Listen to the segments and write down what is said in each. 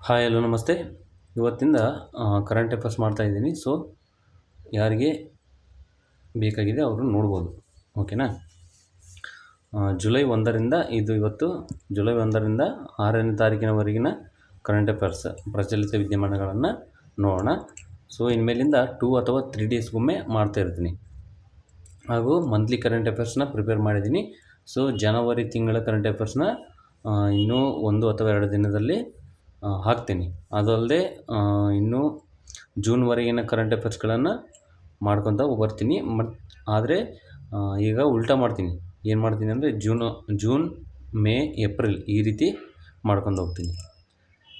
Hi hello ನಮಸ್ತೆ. ಇವತ್ತಿಂದ current affairs ಮಾಡ್ತಾಯಿದ್ದೀನಿ. ಸೊ ಯಾರಿಗೆ ಬೇಕಾಗಿದೆ ಅವರು ನೋಡ್ಬೋದು, ಓಕೆನಾ. ಜುಲೈ 1ರಿಂದ ಇವತ್ತು ಜುಲೈ 1ರಿಂದ 6ನೇ ತಾರೀಕಿನವರೆಗಿನ ಕರೆಂಟ್ ಅಫೇರ್ಸ್ ಪ್ರಚಲಿತ ವಿದ್ಯಮಾನಗಳನ್ನು ನೋಡೋಣ. ಸೊ ಇನ್ಮೇಲಿಂದ 2 ಅಥವಾ 3 ಡೇಸ್ಗೊಮ್ಮೆ ಮಾಡ್ತಾಯಿರ್ತೀನಿ. ಹಾಗೂ ಮಂತ್ಲಿ ಕರೆಂಟ್ ಅಫೇರ್ಸ್ನ ಪ್ರಿಪೇರ್ ಮಾಡಿದ್ದೀನಿ. ಸೊ ಜನವರಿ ತಿಂಗಳ ಕರೆಂಟ್ ಅಫೇರ್ಸ್ನ ಇನ್ನೂ 1 ಅಥವಾ 2 ದಿನದಲ್ಲಿ ಹಾಕ್ತೀನಿ. ಅದಲ್ಲದೆ ಇನ್ನೂ ಜೂನ್ವರೆಗಿನ ಕರೆಂಟ್ ಅಫೇರ್ಸ್ಗಳನ್ನು ಮಾಡ್ಕೊತ ಬರ್ತೀನಿ. ಆದರೆ ಈಗ ಉಲ್ಟಾ ಮಾಡ್ತೀನಿ. ಏನು ಮಾಡ್ತೀನಿ ಅಂದರೆ ಜೂನ್, ಮೇ, ಏಪ್ರಿಲ್ ಈ ರೀತಿ ಮಾಡ್ಕೊಂಡು ಹೋಗ್ತೀನಿ.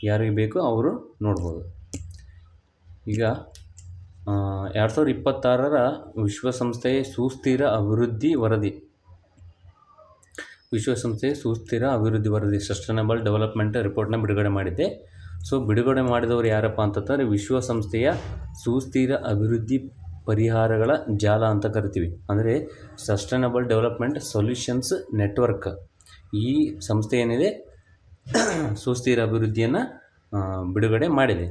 ಯಾರಿಗೆ ಬೇಕು ಅವರು ನೋಡ್ಬೋದು. ಈಗ 2026ರ ವಿಶ್ವಸಂಸ್ಥೆಯ ಸುಸ್ಥಿರ ಅಭಿವೃದ್ಧಿ ವರದಿ ಸಸ್ಟೈನಬಲ್ ಡೆವಲಪ್ಮೆಂಟ್ ರಿಪೋರ್ಟ್ನ ಬಿಡುಗಡೆ ಮಾಡಿದ್ದೆ. ಸೊ ಬಿಡುಗಡೆ ಮಾಡಿದವರು ಯಾರಪ್ಪ ಅಂತಂದರೆ ವಿಶ್ವಸಂಸ್ಥೆಯ ಸುಸ್ಥಿರ ಅಭಿವೃದ್ಧಿ ಪರಿಹಾರಗಳ ಜಾಲ ಅಂತ ಕರಿತೀವಿ. ಅಂದರೆ ಸಸ್ಟೈನಬಲ್ ಡೆವಲಪ್ಮೆಂಟ್ ಸೊಲ್ಯೂಷನ್ಸ್ ನೆಟ್ವರ್ಕ್. ಈ ಸಂಸ್ಥೆ ಏನಿದೆ ಸುಸ್ಥಿರ ಅಭಿವೃದ್ಧಿಯನ್ನು ಬಿಡುಗಡೆ ಮಾಡಿದೆ.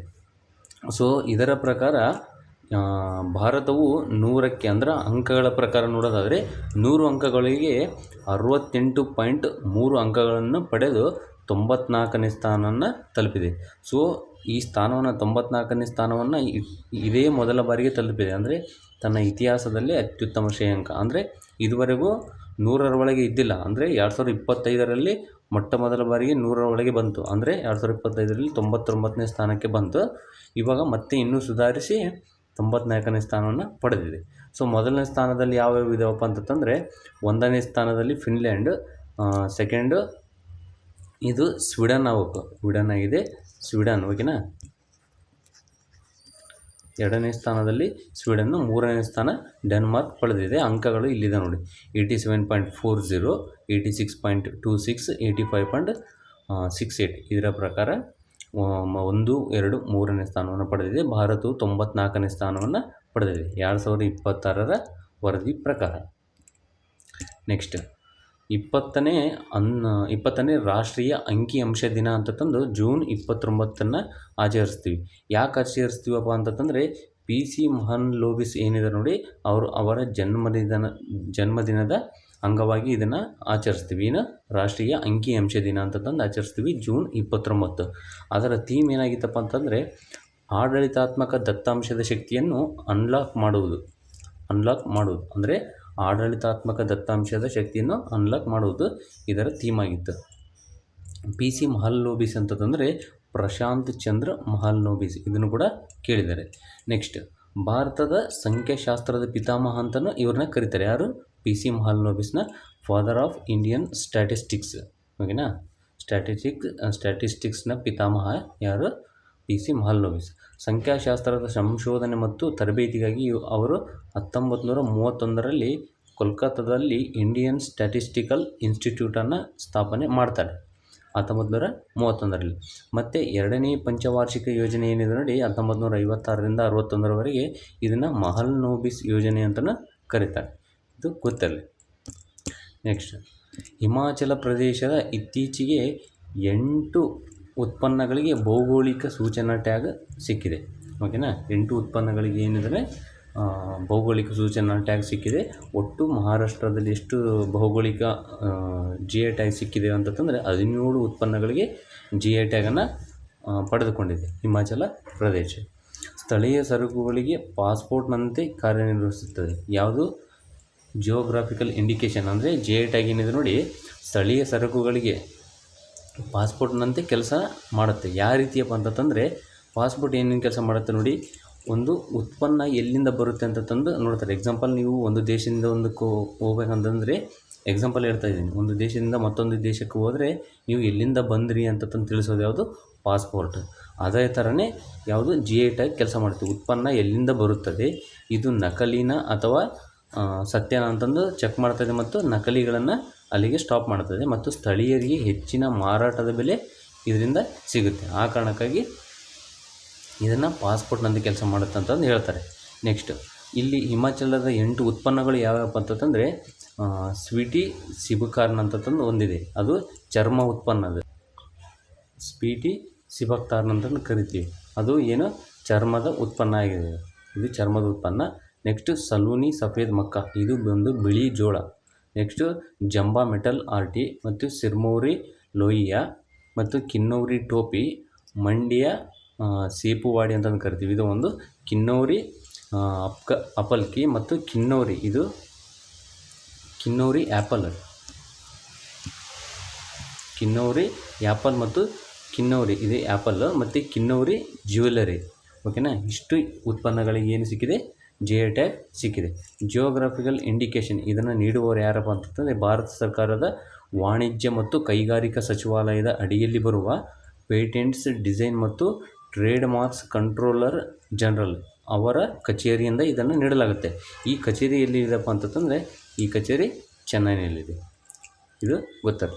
ಸೊ ಇದರ ಪ್ರಕಾರ ಭಾರತವು 100ಕ್ಕೆ ಅಂದರೆ ಅಂಕಗಳ ಪ್ರಕಾರ ನೋಡೋದಾದರೆ 100 ಅಂಕಗಳಿಗೆ 68.3 ಅಂಕಗಳನ್ನು ಪಡೆದು 94ನೇ ಸ್ಥಾನವನ್ನು ತಲುಪಿದೆ. ಸೊ ಈ ಸ್ಥಾನವನ್ನು 94ನೇ ಸ್ಥಾನವನ್ನು ಇದೇ ಮೊದಲ ಬಾರಿಗೆ ತಲುಪಿದೆ. ಅಂದರೆ ತನ್ನ ಇತಿಹಾಸದಲ್ಲಿ ಅತ್ಯುತ್ತಮ ಶ್ರೇಯಾಂಕ. ಅಂದರೆ ಇದುವರೆಗೂ 100ರ ಒಳಗೆ ಇದ್ದಿಲ್ಲ. ಅಂದರೆ 2025ರಲ್ಲಿ ಮೊಟ್ಟ ಮೊದಲ ಬಾರಿಗೆ 100ರ ಒಳಗೆ ಬಂತು. ಅಂದರೆ 2025ರಲ್ಲಿ 99ನೇ ಸ್ಥಾನಕ್ಕೆ ಬಂತು. ಇವಾಗ ಮತ್ತೆ ಇನ್ನೂ ಸುಧಾರಿಸಿ 94ನೇ ಸ್ಥಾನವನ್ನು ಪಡೆದಿದೆ. ಸೊ ಮೊದಲನೇ ಸ್ಥಾನದಲ್ಲಿ ಯಾವ್ಯಾವ ಇದಾವಪ್ಪ ಅಂತಂದರೆ 1ನೇ ಸ್ಥಾನದಲ್ಲಿ ಫಿನ್ಲ್ಯಾಂಡ್, ಸೆಕೆಂಡು ಇದು ಸ್ವೀಡನ್ ಆಗಿದೆ, ಸ್ವೀಡನ್, ಓಕೆನಾ. 2ನೇ ಸ್ಥಾನದಲ್ಲಿ ಸ್ವೀಡನ್ನು, 3ನೇ ಸ್ಥಾನ ಡೆನ್ಮಾರ್ಕ್ ಪಡೆದಿದೆ. ಅಂಕಗಳು ಇಲ್ಲಿದೆ ನೋಡಿ, 87.40, 86.26, 85.68. ಇದರ ಪ್ರಕಾರ 1, 2, 3ನೇ ಸ್ಥಾನವನ್ನು ಪಡೆದಿದೆ. ಭಾರತವು 94ನೇ ಸ್ಥಾನವನ್ನು ಪಡೆದಿದೆ 2026ರ ವರದಿ ಪ್ರಕಾರ. ನೆಕ್ಸ್ಟ್ 20ನೇ ರಾಷ್ಟ್ರೀಯ ಅಂಕಿಅಂಶ ದಿನ ಅಂತಂದು ಜೂನ್ 29ನ್ನು ಆಚರಿಸ್ತೀವಿ. ಯಾಕೆ ಆಚರಿಸ್ತೀವಪ್ಪ ಅಂತಂದರೆ PC ಮಹಲನೋಬಿಸ್ ಏನಿದೆ ನೋಡಿ, ಅವರ ಜನ್ಮದಿನದ ಅಂಗವಾಗಿ ಇದನ್ನು ಆಚರಿಸ್ತೀವಿ. ರಾಷ್ಟ್ರೀಯ ಅಂಕಿಅಂಶ ದಿನ ಅಂತಂದು ಆಚರಿಸ್ತೀವಿ ಜೂನ್ 29. ಅದರ ಥೀಮ್ ಏನಾಗಿತ್ತಪ್ಪ ಅಂತಂದರೆ ಆಡಳಿತಾತ್ಮಕ ದತ್ತಾಂಶದ ಶಕ್ತಿಯನ್ನು ಅನ್ಲಾಕ್ ಮಾಡುವುದು. ಅಂದರೆ ಆಡಳಿತಾತ್ಮಕ ದತ್ತಾಂಶದ ಶಕ್ತಿಯನ್ನು ಅನ್ಲಾಕ್ ಮಾಡುವುದು ಇದರ ಥೀಮ್ ಆಗಿತ್ತು. PC ಮಹಲನೋಬಿಸ್ ಅಂತಂದರೆ ಪ್ರಶಾಂತ್ ಚಂದ್ರ ಮಹಲನೋಬಿಸ್, ಇದನ್ನು ಕೂಡ ಕೇಳಿದ್ದಾರೆ. ನೆಕ್ಸ್ಟ್ ಭಾರತದ ಸಂಖ್ಯಾಶಾಸ್ತ್ರದ ಪಿತಾಮಹ ಅಂತಲೂ ಇವ್ರನ್ನ ಕರೀತಾರೆ. ಯಾರು? PC ಮಹಲನೋಬಿಸ್ನ ಫಾದರ್ ಆಫ್ ಇಂಡಿಯನ್ ಸ್ಟ್ಯಾಟಿಸ್ಟಿಕ್ಸ್, ಓಕೆನಾ. ಸ್ಟ್ಯಾಟಿಸ್ಟಿಕ್ಸ್ನ ಪಿತಾಮಹ ಯಾರು? PC ಮಹಲನೋಬಿಸ್. ಸಂಖ್ಯಾಶಾಸ್ತ್ರದ ಸಂಶೋಧನೆ ಮತ್ತು ತರಬೇತಿಗಾಗಿ ಅವರು 1931ರಲ್ಲಿ ಕೋಲ್ಕತ್ತಾದಲ್ಲಿ ಇಂಡಿಯನ್ ಸ್ಟ್ಯಾಟಿಸ್ಟಿಕಲ್ ಇನ್ಸ್ಟಿಟ್ಯೂಟನ್ನು ಸ್ಥಾಪನೆ ಮಾಡ್ತಾರೆ 1931ರಲ್ಲಿ. ಮತ್ತು 2ನೇ ಪಂಚವಾರ್ಷಿಕ ಯೋಜನೆ ಏನಿದೆ ನೋಡಿ 1956ರಿಂದ 61ರವರೆಗೆ ಇದನ್ನು ಮಹಲನೋಬಿಸ್ ಯೋಜನೆ ಅಂತಲೂ ಕರೀತಾರೆ. ಇದು ಗೊತ್ತಿರಲಿ. ನೆಕ್ಸ್ಟ್ ಹಿಮಾಚಲ ಪ್ರದೇಶದ ಇತ್ತೀಚೆಗೆ 8 ಉತ್ಪನ್ನಗಳಿಗೆ ಭೌಗೋಳಿಕ ಸೂಚನಾ ಟ್ಯಾಗ್ ಸಿಕ್ಕಿದೆ, ಓಕೆನಾ. 8 ಉತ್ಪನ್ನಗಳಿಗೆ ಏನಿದೆ ಭೌಗೋಳಿಕ ಸೂಚನಾ ಟ್ಯಾಗ್ ಸಿಕ್ಕಿದೆ. ಒಟ್ಟು ಮಹಾರಾಷ್ಟ್ರದಲ್ಲಿ ಎಷ್ಟು ಭೌಗೋಳಿಕ GI ಟ್ಯಾಗ್ ಸಿಕ್ಕಿದೆ ಅಂತಂದರೆ 17 ಉತ್ಪನ್ನಗಳಿಗೆ GI ಟ್ಯಾಗನ್ನು ಪಡೆದುಕೊಂಡಿದೆ ಹಿಮಾಚಲ ಪ್ರದೇಶ. ಸ್ಥಳೀಯ ಸರಕುಗಳಿಗೆ ಪಾಸ್ಪೋರ್ಟ್ನಂತೆ ಕಾರ್ಯನಿರ್ವಹಿಸುತ್ತದೆ. ಯಾವುದು? Geographical indication. ಅಂದರೆ GI ಟ್ಯಾಗ್ ಏನಿದೆ ನೋಡಿ, ಸ್ಥಳೀಯ ಸರಕುಗಳಿಗೆ ಪಾಸ್ಪೋರ್ಟ್ನಂತೆ ಕೆಲಸ ಮಾಡುತ್ತೆ. ಯಾವ ರೀತಿಯಪ್ಪ ಅಂತಂದರೆ ಪಾಸ್ಪೋರ್ಟ್ ಏನೇನು ಕೆಲಸ ಮಾಡುತ್ತೆ ನೋಡಿ, ಒಂದು ಉತ್ಪನ್ನ ಎಲ್ಲಿಂದ ಬರುತ್ತೆ ಅಂತಂದು ನೋಡ್ತಾರೆ. ಎಕ್ಸಾಂಪಲ್, ನೀವು ಒಂದು ದೇಶದಿಂದ ಒಂದಕ್ಕೆ ಹೋಗ್ಬೇಕಂತಂದರೆ, ಎಕ್ಸಾಂಪಲ್ ಹೇಳ್ತಾ ಇದ್ದೀನಿ, ಒಂದು ದೇಶದಿಂದ ಮತ್ತೊಂದು ದೇಶಕ್ಕೆ ಹೋದರೆ ನೀವು ಎಲ್ಲಿಂದ ಬಂದ್ರಿ ಅಂತಂದು ತಿಳಿಸೋದು ಯಾವುದು? ಪಾಸ್ಪೋರ್ಟ್. ಅದೇ ಥರನೇ ಯಾವುದು? GI ಟ್ಯಾಗ್ ಕೆಲಸ ಮಾಡುತ್ತೆ. ಉತ್ಪನ್ನ ಎಲ್ಲಿಂದ ಬರುತ್ತದೆ, ಇದು ನಕಲಿನ ಅಥವಾ ಸತ್ಯನ ಅಂತಂದು ಚೆಕ್ ಮಾಡ್ತದೆ ಮತ್ತು ನಕಲಿಗಳನ್ನು ಅಲ್ಲಿಗೆ ಸ್ಟಾಪ್ ಮಾಡ್ತದೆ ಮತ್ತು ಸ್ಥಳೀಯರಿಗೆ ಹೆಚ್ಚಿನ ಮಾರಾಟದ ಬೆಲೆ ಇದರಿಂದ ಸಿಗುತ್ತೆ. ಆ ಕಾರಣಕ್ಕಾಗಿ ಇದನ್ನು ಪಾಸ್ಪೋರ್ಟ್ನಂತೆ ಕೆಲಸ ಮಾಡುತ್ತೆ ಅಂತಂದು ಹೇಳ್ತಾರೆ. ನೆಕ್ಸ್ಟ್ ಇಲ್ಲಿ ಹಿಮಾಚಲದ 8 ಉತ್ಪನ್ನಗಳು ಯಾವ್ಯಾವಪ್ಪ ಅಂತಂದರೆ ಸ್ವೀಟಿ ಸಿಬುಕಾರ್ನ್ ಅಂತಂದು ಒಂದಿದೆ, ಅದು ಚರ್ಮ ಉತ್ಪನ್ನ. ಅದು ಸ್ವೀಟಿ ಸಿಬಕ್ತಾರ್ನ್ ಅಂತಂದು ಕರಿತೀವಿ, ಅದು ಏನು ಚರ್ಮದ ಉತ್ಪನ್ನ ಆಗಿದೆ, ಇದು ಚರ್ಮದ ಉತ್ಪನ್ನ. ನೆಕ್ಸ್ಟು ಸಲೂನಿ ಸಫೇದ್ ಮಕ್ಕ, ಇದು ಒಂದು ಬಿಳಿ ಜೋಳ. ನೆಕ್ಸ್ಟು ಜಂಬಾ ಮೆಟಲ್ ಆರ್ಟಿ ಮತ್ತು ಸಿರ್ಮೌರಿ ಲೋಯಿಯಾ ಮತ್ತು ಕಿನ್ನೌರಿ ಟೋಪಿ, ಮಂಡ್ಯ ಸೇಪುವಾಡಿ ಅಂತಂದು ಕರಿತೀವಿ, ಇದು ಒಂದು ಕಿನ್ನೌರಿ ಅಪಲ್ಕಿ ಮತ್ತು ಕಿನ್ನೌರಿ, ಇದು ಕಿನ್ನೌರಿ ಆ್ಯಪಲ್, ಕಿನ್ನೌರಿ ಆ್ಯಪಲ್ ಮತ್ತು ಕಿನ್ನೌರಿ ಇದು ಆ್ಯಪಲ್ ಮತ್ತು ಕಿನ್ನೌರಿ ಜ್ಯುವೆಲರಿ. ಓಕೆನಾ, ಇಷ್ಟು ಉತ್ಪನ್ನಗಳಿಗೆ ಏನು ಸಿಕ್ಕಿದೆ, GI ಟ್ಯಾಗ್ ಸಿಕ್ಕಿದೆ. ಜಿಯೋಗ್ರಾಫಿಕಲ್ ಇಂಡಿಕೇಶನ್ ಇದನ್ನು ನೀಡುವವರು ಯಾರಪ್ಪ ಅಂತಂದರೆ ಭಾರತ ಸರ್ಕಾರದ ವಾಣಿಜ್ಯ ಮತ್ತು ಕೈಗಾರಿಕಾ ಸಚಿವಾಲಯದ ಅಡಿಯಲ್ಲಿ ಬರುವ ಪೇಟೆಂಟ್ಸ್, ಡಿಸೈನ್ ಮತ್ತು ಟ್ರೇಡ್ ಮಾರ್ಕ್ಸ್ ಕಂಟ್ರೋಲರ್ ಜನರಲ್ ಅವರ ಕಚೇರಿಯಿಂದ ಇದನ್ನು ನೀಡಲಾಗುತ್ತೆ. ಈ ಕಚೇರಿ ಎಲ್ಲಿದೆಪ್ಪ ಅಂತಂದರೆ ಈ ಕಚೇರಿ ಚೆನ್ನೈನಲ್ಲಿದೆ, ಇದು ಗೊತ್ತಲ್ಲ.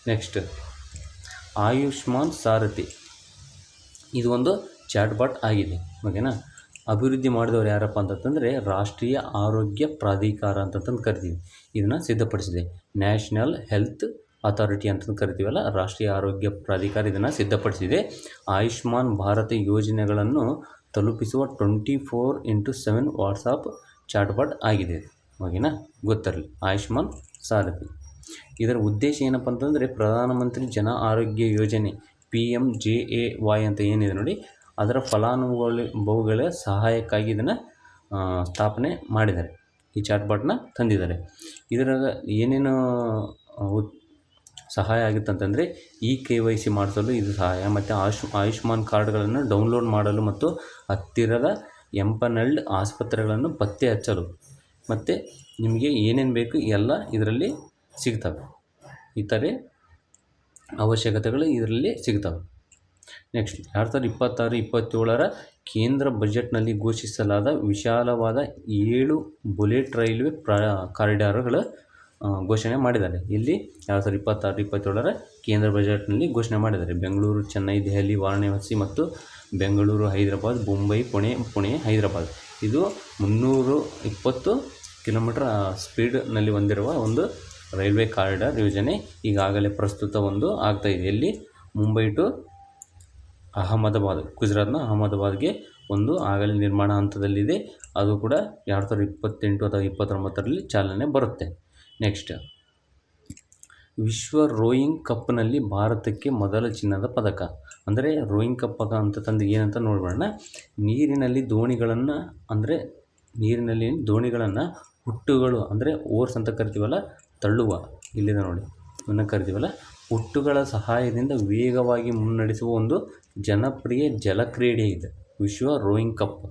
ನೆಕ್ಸ್ಟ್ ಆಯುಷ್ಮಾನ್ ಸಾರಥಿ, ಇದು ಒಂದು ಚಾಟ್ಬಾಟ್ ಆಗಿದೆ. ಓಕೆನಾ, ಅಭಿವೃದ್ಧಿ ಮಾಡಿದವರು ಯಾರಪ್ಪ ಅಂತಂದರೆ ರಾಷ್ಟ್ರೀಯ ಆರೋಗ್ಯ ಪ್ರಾಧಿಕಾರ ಅಂತಂದು ಕರಿತೀವಿ, ಇದನ್ನು ಸಿದ್ಧಪಡಿಸಿದೆ. ನ್ಯಾಷನಲ್ ಹೆಲ್ತ್ ಅಥಾರಿಟಿ ಅಂತಂದು ಕರಿತೀವಲ್ಲ, ರಾಷ್ಟ್ರೀಯ ಆರೋಗ್ಯ ಪ್ರಾಧಿಕಾರ ಇದನ್ನು ಸಿದ್ಧಪಡಿಸಿದೆ. ಆಯುಷ್ಮಾನ್ ಭಾರತ ಯೋಜನೆಗಳನ್ನು ತಲುಪಿಸುವ 24x7 ವಾಟ್ಸಾಪ್ ಚಾಟ್ಬಾಟ್ ಆಗಿದೆ. ಓಕೆನಾ, ಗೊತ್ತಿರಲಿ ಆಯುಷ್ಮಾನ್ ಸಾರಥಿ. ಇದರ ಉದ್ದೇಶ ಏನಪ್ಪ ಅಂತಂದರೆ ಪ್ರಧಾನಮಂತ್ರಿ ಜನ ಆರೋಗ್ಯ ಯೋಜನೆ PMJAY ಅಂತ ಏನಿದೆ ನೋಡಿ, ಅದರ ಫಲಾನುಭವಿಗಳ ಸಹಾಯಕ್ಕಾಗಿ ಇದನ್ನು ಸ್ಥಾಪನೆ ಮಾಡಿದ್ದಾರೆ, ಈ ಚಾಟ್ಬಾಟ್ನ ತಂದಿದ್ದಾರೆ. ಇದರಾಗ ಏನೇನು ಸಹಾಯ ಆಗುತ್ತಂತಂದರೆ KYC ಮಾಡಿಸಲು ಇದು ಸಹಾಯ, ಮತ್ತು ಆಯುಷ್ಮಾನ್ ಕಾರ್ಡ್ಗಳನ್ನು ಡೌನ್ಲೋಡ್ ಮಾಡಲು ಮತ್ತು ಹತ್ತಿರದ ಎಂಪನಲ್ಡ್ ಆಸ್ಪತ್ರೆಗಳನ್ನು ಪತ್ತೆ ಹಚ್ಚಲು, ಮತ್ತು ನಿಮಗೆ ಏನೇನು ಬೇಕು ಎಲ್ಲ ಇದರಲ್ಲಿ ಸಿಗ್ತವೆ. ಇತರೆ ಅವಶ್ಯಕತೆಗಳು ಇದರಲ್ಲಿ ಸಿಗ್ತವೆ. ನೆಕ್ಸ್ಟ್ 2026-27 ಕೇಂದ್ರ ಬಜೆಟ್ನಲ್ಲಿ ಘೋಷಿಸಲಾದ ವಿಶಾಲವಾದ 7 ಬುಲೆಟ್ ರೈಲ್ವೆ ಕಾರಿಡಾರ್ಗಳ ಘೋಷಣೆ ಮಾಡಿದ್ದಾರೆ. ಇಲ್ಲಿ 2026-27 ಕೇಂದ್ರ ಬಜೆಟ್ನಲ್ಲಿ ಘೋಷಣೆ ಮಾಡಿದ್ದಾರೆ. ಬೆಂಗಳೂರು, ಚೆನ್ನೈ, ದೆಹಲಿ, ವಾರಣಾಸಿ ಮತ್ತು ಬೆಂಗಳೂರು, ಹೈದರಾಬಾದ್, ಮುಂಬೈ, ಪುಣೆ, ಹೈದರಾಬಾದ್. ಇದು 320 ಕಿಲೋಮೀಟರ್ ಸ್ಪೀಡ್ನಲ್ಲಿ ಹೊಂದಿರುವ ಒಂದು ರೈಲ್ವೆ ಕಾರಿಡಾರ್ ಯೋಜನೆ ಈಗಾಗಲೇ ಪ್ರಸ್ತುತ ಒಂದು ಆಗ್ತಾಯಿದೆ. ಇಲ್ಲಿ ಮುಂಬೈ ಟು ಅಹಮದಾಬಾದ್, ಗುಜರಾತ್ನ ಅಹಮದಾಬಾದ್ಗೆ ಒಂದು ಆಗಲೇ ನಿರ್ಮಾಣ ಹಂತದಲ್ಲಿದೆ. ಅದು ಕೂಡ 2028 ಅಥವಾ 2029ರಲ್ಲಿ ಚಾಲನೆ ಬರುತ್ತೆ. ನೆಕ್ಸ್ಟ್ ವಿಶ್ವ ರೋಯಿಂಗ್ ಕಪ್ನಲ್ಲಿ ಭಾರತಕ್ಕೆ ಮೊದಲ ಚಿನ್ನದ ಪದಕ. ಅಂದರೆ ರೋಯಿಂಗ್ ಕಪ್ ಅಂತಂದು ಏನಂತ ನೋಡೋಣ. ನೀರಿನಲ್ಲಿ ದೋಣಿಗಳನ್ನು ಹುಟ್ಟುಗಳು ಅಂದರೆ ಓರ್ಸ್ ಅಂತ ಕರಿತೀವಲ್ಲ, ತಳ್ಳುವ ಇಲ್ಲಿದೆ ನೋಡಿ, ಇದನ್ನು ಕರಿತೀವಲ್ಲ, ಹುಟ್ಟುಗಳ ಸಹಾಯದಿಂದ ವೇಗವಾಗಿ ಮುನ್ನಡೆಸುವ ಒಂದು ಜನಪ್ರಿಯ ಜಲಕ್ರೀಡೆ ಇದೆ ವಿಶ್ವ ರೋಯಿಂಗ್ ಕಪ್.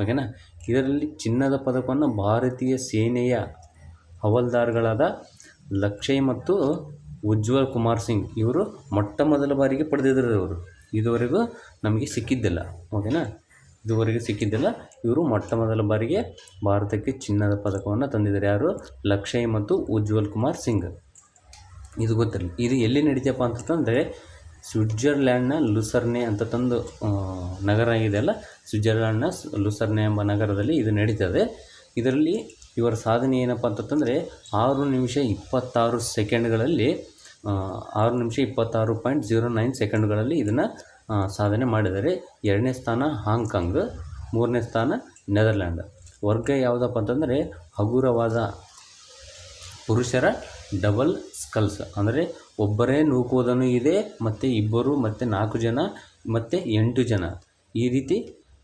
ಓಕೆನಾ, ಇದರಲ್ಲಿ ಚಿನ್ನದ ಪದಕವನ್ನು ಭಾರತೀಯ ಸೇನೆಯ ಹವಲ್ದಾರ್ಗಳಾದ ಲಕ್ಷಯ್ ಮತ್ತು ಉಜ್ವಲ್ ಕುಮಾರ್ ಸಿಂಗ್ ಇವರು ಮೊಟ್ಟ ಮೊದಲ ಬಾರಿಗೆ ಪಡೆದಿದ್ದರು. ಇವರು ಇದುವರೆಗೂ ನಮಗೆ ಸಿಕ್ಕಿದ್ದಿಲ್ಲ. ಓಕೆನಾ, ಇದುವರೆಗೂ ಸಿಕ್ಕಿದ್ದಿಲ್ಲ. ಇವರು ಮೊಟ್ಟ ಮೊದಲ ಬಾರಿಗೆ ಭಾರತಕ್ಕೆ ಚಿನ್ನದ ಪದಕವನ್ನು ತಂದಿದ್ದಾರೆ. ಯಾರು? ಲಕ್ಷಯ್ ಮತ್ತು ಉಜ್ವಲ್ ಕುಮಾರ್ ಸಿಂಗ್. ಇದು ಗೊತ್ತಿರಲಿ. ಇದು ಎಲ್ಲಿ ನಡೀತಪ್ಪ ಅಂತಂದರೆ ಸ್ವಿಟ್ಜರ್ಲ್ಯಾಂಡ್ನ ಲುಸರ್ನೆ ಅಂತಂದು ನಗರ ಇದೆಯಲ್ಲ, ಸ್ವಿಟ್ಜರ್ಲ್ಯಾಂಡ್ನ ಲುಸರ್ನೆ ಎಂಬ ನಗರದಲ್ಲಿ ಇದು ನಡೀತದೆ. ಇದರಲ್ಲಿ ಇವರ ಸಾಧನೆ ಏನಪ್ಪ ಅಂತಂದರೆ 6 ನಿಮಿಷ 26 ಸೆಕೆಂಡ್ಗಳಲ್ಲಿ 6 ನಿಮಿಷ 26.09 ಸೆಕೆಂಡ್ಗಳಲ್ಲಿ ಇದನ್ನು ಸಾಧನೆ ಮಾಡಿದ್ದಾರೆ. 2ನೇ ಸ್ಥಾನ ಹಾಂಗ್ಕಾಂಗ್, 3ನೇ ಸ್ಥಾನ ನೆದರ್ಲ್ಯಾಂಡ್. ವರ್ಗ ಯಾವುದಪ್ಪ ಅಂತಂದರೆ ಹಗುರವಾದ ಪುರುಷರ ಡಬಲ್ ಸ್ಕಲ್ಸ್, ಅಂದರೆ ಒಬ್ಬರೇ ನೂಕುವುದನ್ನು ಇದೆ, ಮತ್ತು 2 ಮತ್ತು 4 ಜನ ಮತ್ತು 8 ಜನ, ಈ ರೀತಿ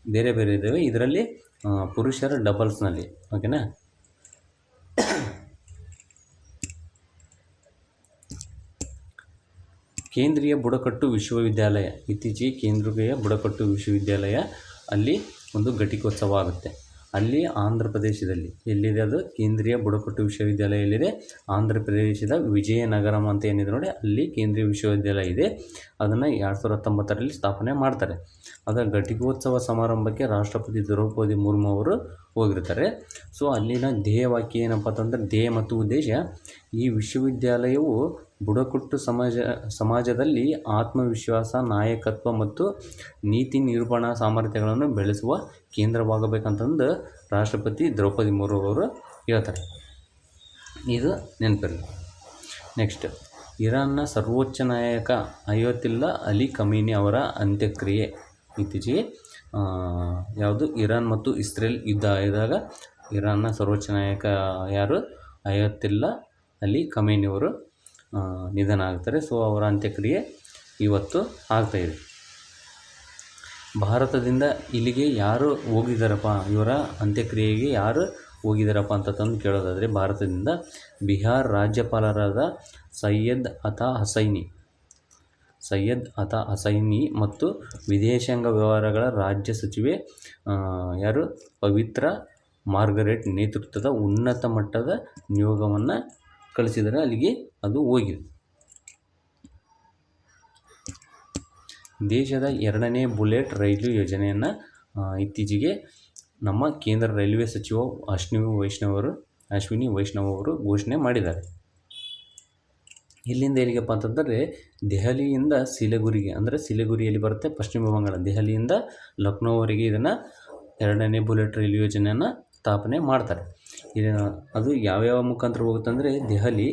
ಬೇರೆ ಬೇರೆ ಇದ್ದಾವೆ ಇದರಲ್ಲಿ ಪುರುಷರ ಡಬಲ್ಸ್ನಲ್ಲಿ. ಓಕೆನಾ, ಕೇಂದ್ರೀಯ ಬುಡಕಟ್ಟು ವಿಶ್ವವಿದ್ಯಾಲಯ. ಇತ್ತೀಚೆಗೆ ಕೇಂದ್ರೀಯ ಬುಡಕಟ್ಟು ವಿಶ್ವವಿದ್ಯಾಲಯ ಅಲ್ಲಿ ಒಂದು ಘಟಿಕೋತ್ಸವ ಆಗುತ್ತೆ. ಅಲ್ಲಿ ಆಂಧ್ರ ಪ್ರದೇಶದಲ್ಲಿ ಎಲ್ಲಿದೆ ಅದು? ಕೇಂದ್ರೀಯ ಬುಡಕಟ್ಟು ವಿಶ್ವವಿದ್ಯಾಲಯ ಎಲ್ಲಿದೆ? ಆಂಧ್ರ ಪ್ರದೇಶದ ವಿಜಯನಗರಂ ಅಂತ ಏನಿದೆ ನೋಡಿ, ಅಲ್ಲಿ ಕೇಂದ್ರೀಯ ವಿಶ್ವವಿದ್ಯಾಲಯ ಇದೆ. ಅದನ್ನು 2019ರಲ್ಲಿ ಸ್ಥಾಪನೆ ಮಾಡ್ತಾರೆ. ಅದರ ಘಟಿಕೋತ್ಸವ ಸಮಾರಂಭಕ್ಕೆ ರಾಷ್ಟ್ರಪತಿ ದ್ರೌಪದಿ ಮುರ್ಮು ಅವರು ಹೋಗಿರ್ತಾರೆ. ಸೊ ಅಲ್ಲಿನ ಧ್ಯೇಯವಾಕ್ಯ ಏನಪ್ಪ ಅಂತಂದರೆ, ಧ್ಯೇಯ ಮತ್ತು ಉದ್ದೇಶ, ಈ ವಿಶ್ವವಿದ್ಯಾಲಯವು ಬುಡಕಟ್ಟು ಸಮಾಜದಲ್ಲಿ ಆತ್ಮವಿಶ್ವಾಸ, ನಾಯಕತ್ವ ಮತ್ತು ನೀತಿ ನಿರೂಪಣಾ ಸಾಮರ್ಥ್ಯಗಳನ್ನು ಬೆಳೆಸುವ ಕೇಂದ್ರವಾಗಬೇಕಂತಂದು ರಾಷ್ಟ್ರಪತಿ ದ್ರೌಪದಿ ಮುರ್ಮು ಅವರು ಹೇಳ್ತಾರೆ. ಇದು ನೆನಪಿರಲಿ. ನೆಕ್ಸ್ಟ್, ಇರಾನ್ನ ಸರ್ವೋಚ್ಚ ನಾಯಕ ಅಯತುಲ್ಲಾ ಅಲಿ ಖಮೀನಿ ಅವರ ಅಂತ್ಯಕ್ರಿಯೆ. ಇತ್ತೀಚೆಗೆ ಯಾವುದು ಇರಾನ್ ಮತ್ತು ಇಸ್ರೇಲ್ ಯುದ್ಧ ಆದಾಗ ಇರಾನ್ನ ಸರ್ವೋಚ್ಚ ನಾಯಕ ಯಾರು, ಅಯತುಲ್ಲಾ ಅಲಿ ಖಮೀನಿ ಅವರು ನಿಧನ ಆಗ್ತಾರೆ. ಸೊ ಅವರ ಅಂತ್ಯಕ್ರಿಯೆ ಇವತ್ತು ಆಗ್ತಾಯಿದೆ. ಭಾರತದಿಂದ ಇಲ್ಲಿಗೆ ಯಾರು ಹೋಗಿದ್ದಾರಪ್ಪ, ಇವರ ಅಂತ್ಯಕ್ರಿಯೆಗೆ ಯಾರು ಹೋಗಿದ್ದಾರಪ್ಪ ಅಂತ ತಂದು ಕೇಳೋದಾದರೆ, ಭಾರತದಿಂದ ಬಿಹಾರ್ ರಾಜ್ಯಪಾಲರಾದ ಸೈಯದ್ ಅತಾ ಹಸೈನಿ ಮತ್ತು ವಿದೇಶಾಂಗ ವ್ಯವಹಾರಗಳ ರಾಜ್ಯ ಸಚಿವೆ ಯಾರು, ಪವಿತ್ರ ಮಾರ್ಗರೆಟ್ ನೇತೃತ್ವದ ಉನ್ನತ ಮಟ್ಟದ ನಿಯೋಗವನ್ನು ಕಳಿಸಿದರೆ ಅಲ್ಲಿಗೆ ಅದು ಹೋಗಿದೆ. ದೇಶದ 2ನೇ ಬುಲೆಟ್ ರೈಲು ಯೋಜನೆಯನ್ನು ಇತ್ತೀಚೆಗೆ ನಮ್ಮ ಕೇಂದ್ರ ರೈಲ್ವೆ ಸಚಿವ ಅಶ್ವಿನಿ ವೈಷ್ಣವ್ ಅವರು ಘೋಷಣೆ ಮಾಡಿದ್ದಾರೆ. ಇಲ್ಲಿಂದ ಎಲ್ಲಿಗಪ್ಪ ಅಂತಂದರೆ, ದೆಹಲಿಯಿಂದ ಸಿಲಿಗುರಿಗೆ, ಅಂದರೆ ಸಿಲಿಗುರಿಯಲ್ಲಿ ಬರುತ್ತೆ ಪಶ್ಚಿಮ ಬಂಗಾಳ, ದೆಹಲಿಯಿಂದ ಲಕ್ನೋವರೆಗೆ ಇದನ್ನು 2ನೇ ಬುಲೆಟ್ ರೈಲು ಯೋಜನೆಯನ್ನು ಸ್ಥಾಪನೆ ಮಾಡ್ತಾರೆ. ಅದು ಯಾವ್ಯಾವ ಮುಖಾಂತರ ಹೋಗುತ್ತಂದರೆ, ದೆಹಲಿ,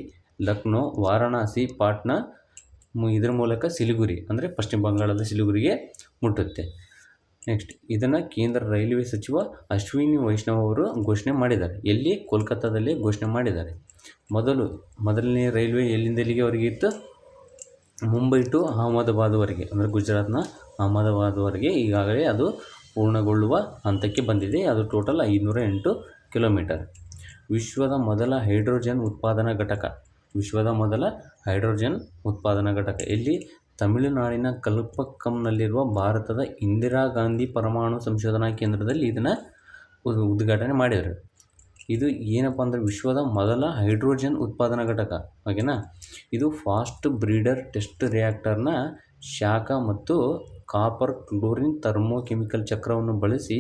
ಲಕ್ನೋ, ವಾರಣಾಸಿ, ಪಾಟ್ನಾ, ಇದರ ಮೂಲಕ ಸಿಲಿಗುರಿ, ಅಂದರೆ ಪಶ್ಚಿಮ ಬಂಗಾಳದ ಸಿಲಿಗುರಿಗೆ ಮುಟ್ಟುತ್ತೆ. ನೆಕ್ಸ್ಟ್, ಇದನ್ನು ಕೇಂದ್ರ ರೈಲ್ವೆ ಸಚಿವ ಅಶ್ವಿನಿ ವೈಷ್ಣವ್ ಅವರು ಘೋಷಣೆ ಮಾಡಿದ್ದಾರೆ. ಎಲ್ಲಿ? ಕೋಲ್ಕತ್ತಾದಲ್ಲಿ ಘೋಷಣೆ ಮಾಡಿದ್ದಾರೆ. ಮೊದಲನೇ ರೈಲ್ವೆ ಎಲ್ಲಿಂದ ಎಲ್ಲಿಗೆ ಅವರಿಗೆ ಇತ್ತು? ಮುಂಬೈ ಟು ಅಹಮದಾಬಾದ್ವರೆಗೆ, ಅಂದರೆ ಗುಜರಾತ್ನ ಅಹಮದಾಬಾದ್ವರೆಗೆ ಈಗಾಗಲೇ ಅದು ಪೂರ್ಣಗೊಳ್ಳುವ ಹಂತಕ್ಕೆ ಬಂದಿದೆ. ಅದು ಟೋಟಲ್ 508 ಕಿಲೋಮೀಟರ್. ವಿಶ್ವದ ಮೊದಲ ಹೈಡ್ರೋಜನ್ ಉತ್ಪಾದನಾ ಘಟಕ ಎಲ್ಲಿ? ತಮಿಳುನಾಡಿನ ಕಲ್ಪಕ್ಕಂನಲ್ಲಿರುವ ಭಾರತದ ಇಂದಿರಾ ಗಾಂಧಿ ಪರಮಾಣು ಸಂಶೋಧನಾ ಕೇಂದ್ರದಲ್ಲಿ ಇದನ್ನು ಉದ್ಘಾಟನೆ ಮಾಡಿದರು. ಇದು ಏನಪ್ಪ ಅಂದರೆ ವಿಶ್ವದ ಮೊದಲ ಹೈಡ್ರೋಜನ್ ಉತ್ಪಾದನಾ ಘಟಕ, ಓಕೆನಾ. ಇದು ಫಾಸ್ಟ್ ಬ್ರೀಡರ್ ಟೆಸ್ಟ್ ರಿಯಾಕ್ಟರ್ನ ಶಾಖ ಮತ್ತು ಕಾಪರ್ ಕ್ಲೋರಿನ್ ಥರ್ಮೋಕೆಮಿಕಲ್ ಚಕ್ರವನ್ನು ಬಳಸಿ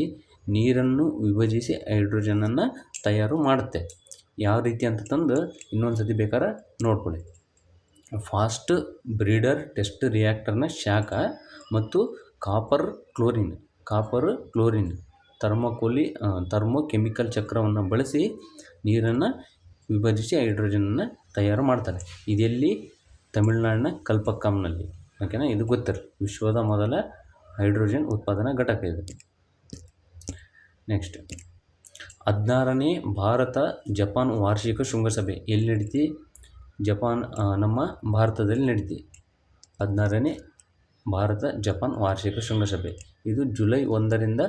ನೀರನ್ನು ವಿಭಜಿಸಿ ಹೈಡ್ರೋಜನನ್ನು ತಯಾರು ಮಾಡುತ್ತೆ. ಯಾವ ರೀತಿ ಅಂತ ತಂದು ಇನ್ನೊಂದು ಸತಿ ಬೇಕಾದ್ರೆ ನೋಡ್ಕೊಳ್ಳಿ. ಫಾಸ್ಟ್ ಬ್ರೀಡರ್ ಟೆಸ್ಟ್ ರಿಯಾಕ್ಟರ್ನ ಶಾಖ ಮತ್ತು ಕಾಪರ್ ಕ್ಲೋರಿನ್ ಥರ್ಮೋಕೆಮಿಕಲ್ ಚಕ್ರವನ್ನು ಬಳಸಿ ನೀರನ್ನು ವಿಭಜಿಸಿ ಹೈಡ್ರೋಜನನ್ನು ತಯಾರು ಮಾಡ್ತಾರೆ. ಇದೆಲ್ಲಿ? ತಮಿಳುನಾಡಿನ ಕಲ್ಪಕ್ಕಂನಲ್ಲಿ, ಓಕೆನಾ. ಇದು ಗೊತ್ತಿರಲಿ, ವಿಶ್ವದ ಮೊದಲ ಹೈಡ್ರೋಜನ್ ಉತ್ಪಾದನಾ ಘಟಕ ಇದು. ನೆಕ್ಸ್ಟ್, 16ನೇ ಭಾರತ ಜಪಾನ್ ವಾರ್ಷಿಕ ಶೃಂಗಸಭೆ ಎಲ್ಲಿ ನಡೀತಿ? ನಮ್ಮ ಭಾರತದಲ್ಲಿ ನಡೀತಿ. 16ನೇ ಭಾರತ ಜಪಾನ್ ವಾರ್ಷಿಕ ಶೃಂಗಸಭೆ ಇದು ಜುಲೈ 1ರಿಂದ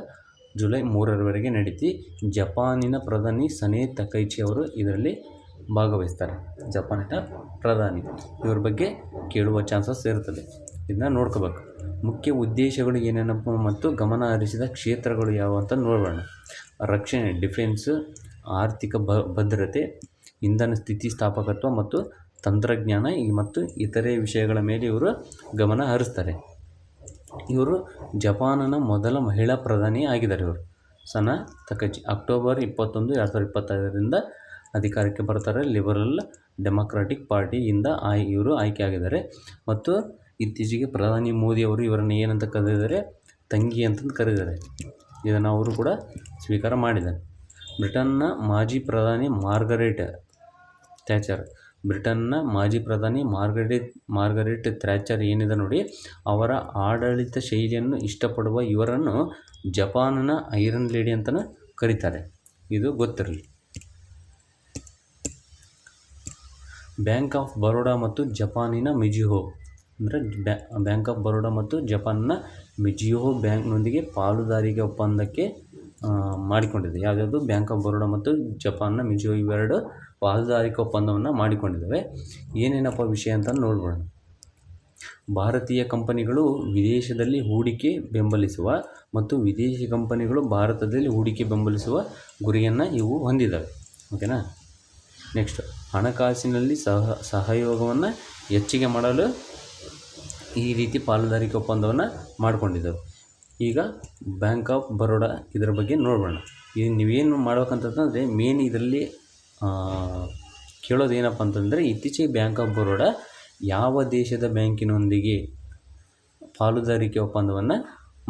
ಜುಲೈ 3ರವರೆಗೆ ನಡೀತಿ. ಜಪಾನಿನ ಪ್ರಧಾನಿ ಸನೆ ತಕೈಚಿ ಅವರು ಇದರಲ್ಲಿ ಭಾಗವಹಿಸ್ತಾರೆ. ಜಪಾನಿನ ಪ್ರಧಾನಿ, ಇವ್ರ ಬಗ್ಗೆ ಕೇಳುವ ಚಾನ್ಸಸ್ ಇರ್ತದೆ, ಇದನ್ನ ನೋಡ್ಕೋಬೇಕು. ಮುಖ್ಯ ಉದ್ದೇಶಗಳು ಏನೇನಪ್ಪ ಮತ್ತು ಗಮನ ಹರಿಸಿದ ಕ್ಷೇತ್ರಗಳು ಯಾವ ಅಂತ ನೋಡೋಣ. ರಕ್ಷಣೆ, ಡಿಫೆನ್ಸ್, ಆರ್ಥಿಕ ಭದ್ರತೆ, ಇಂಧನ ಸ್ಥಿತಿಸ್ಥಾಪಕತ್ವ ಮತ್ತು ತಂತ್ರಜ್ಞಾನ ಮತ್ತು ಇತರೆ ವಿಷಯಗಳ ಮೇಲೆ ಇವರು ಗಮನ ಹರಿಸ್ತಾರೆ. ಇವರು ಜಪಾನಿನ ಮೊದಲ ಮಹಿಳಾ ಪ್ರಧಾನಿ ಆಗಿದ್ದಾರೆ. ಇವರು ಸನೆ ತಕೈಚಿ ಅಕ್ಟೋಬರ್ 21, 2025ರಿಂದ ಅಧಿಕಾರಕ್ಕೆ ಬರ್ತಾರೆ. ಲಿಬರಲ್ ಡೆಮಾಕ್ರಾಟಿಕ್ ಪಾರ್ಟಿಯಿಂದ ಇವರು ಆಯ್ಕೆ ಆಗಿದ್ದಾರೆ. ಮತ್ತು ಇತ್ತೀಚೆಗೆ ಪ್ರಧಾನಿ ಮೋದಿ ಅವರು ಇವರನ್ನು ಏನಂತ ಕರೆದಿದ್ದಾರೆ? ತಂಗಿ ಅಂತಂದು ಕರೆದಿದ್ದಾರೆ. ಇದನ್ನು ಅವರು ಕೂಡ ಸ್ವೀಕಾರ ಮಾಡಿದ್ದಾರೆ. ಬ್ರಿಟನ್ನ ಮಾಜಿ ಪ್ರಧಾನಿ ಮಾರ್ಗರೆಟ್ ಥ್ಯಾಚರ್ ಏನಿದೆ ನೋಡಿ, ಅವರ ಆಡಳಿತ ಶೈಲಿಯನ್ನು ಇಷ್ಟಪಡುವ ಇವರನ್ನು ಜಪಾನಿನ ಐರನ್ ಲೇಡಿ ಅಂತಲೂ ಕರೀತಾರೆ. ಇದು ಗೊತ್ತಿರಲಿ. ಬ್ಯಾಂಕ್ ಆಫ್ ಬರೋಡಾ ಮತ್ತು ಜಪಾನಿನ ಮಿಜುಹೋ, ಅಂದರೆ ಬ್ಯಾಂಕ್ ಆಫ್ ಬರೋಡಾ ಮತ್ತು ಜಪಾನ್ನ ಮಿಜುಹೋ ಬ್ಯಾಂಕ್ನೊಂದಿಗೆ ಪಾಲುದಾರಿಕೆ ಒಪ್ಪಂದಕ್ಕೆ ಮಾಡಿಕೊಂಡಿದೆ. ಯಾವುದ್ಯಾವುದು? ಬ್ಯಾಂಕ್ ಆಫ್ ಬರೋಡಾ ಮತ್ತು ಜಪಾನ್ನ ಮಿಜುಹೋ ಇವೆರಡು ಪಾಲುದಾರಿಕೆ ಒಪ್ಪಂದವನ್ನು ಮಾಡಿಕೊಂಡಿದ್ದಾವೆ. ಏನೇನಪ್ಪ ವಿಷಯ ಅಂತ ನೋಡ್ಬೋಣ. ಭಾರತೀಯ ಕಂಪನಿಗಳು ವಿದೇಶದಲ್ಲಿ ಹೂಡಿಕೆ ಬೆಂಬಲಿಸುವ ಮತ್ತು ವಿದೇಶಿ ಕಂಪನಿಗಳು ಭಾರತದಲ್ಲಿ ಹೂಡಿಕೆ ಬೆಂಬಲಿಸುವ ಗುರಿಯನ್ನು ಇವು ಹೊಂದಿದ್ದಾವೆ, ಓಕೆನಾ. ನೆಕ್ಸ್ಟ್, ಹಣಕಾಸಿನಲ್ಲಿ ಸಹಯೋಗವನ್ನು ಹೆಚ್ಚಿಗೆ ಮಾಡಲು ಈ ರೀತಿ ಪಾಲುದಾರಿಕೆ ಒಪ್ಪಂದವನ್ನು ಮಾಡಿಕೊಂಡಿದ್ದವು. ಈಗ ಬ್ಯಾಂಕ್ ಆಫ್ ಬರೋಡಾ ಇದರ ಬಗ್ಗೆ ನೋಡೋಣ. ಇದು ನೀವೇನು ಮಾಡ್ಬೇಕಂತಂದರೆ ಮೇನ್ ಇದರಲ್ಲಿ ಕೇಳೋದು ಏನಪ್ಪ ಅಂತಂದರೆ, ಇತ್ತೀಚೆಗೆ ಬ್ಯಾಂಕ್ ಆಫ್ ಬರೋಡಾ ಯಾವ ದೇಶದ ಬ್ಯಾಂಕಿನೊಂದಿಗೆ ಪಾಲುದಾರಿಕೆ ಒಪ್ಪಂದವನ್ನು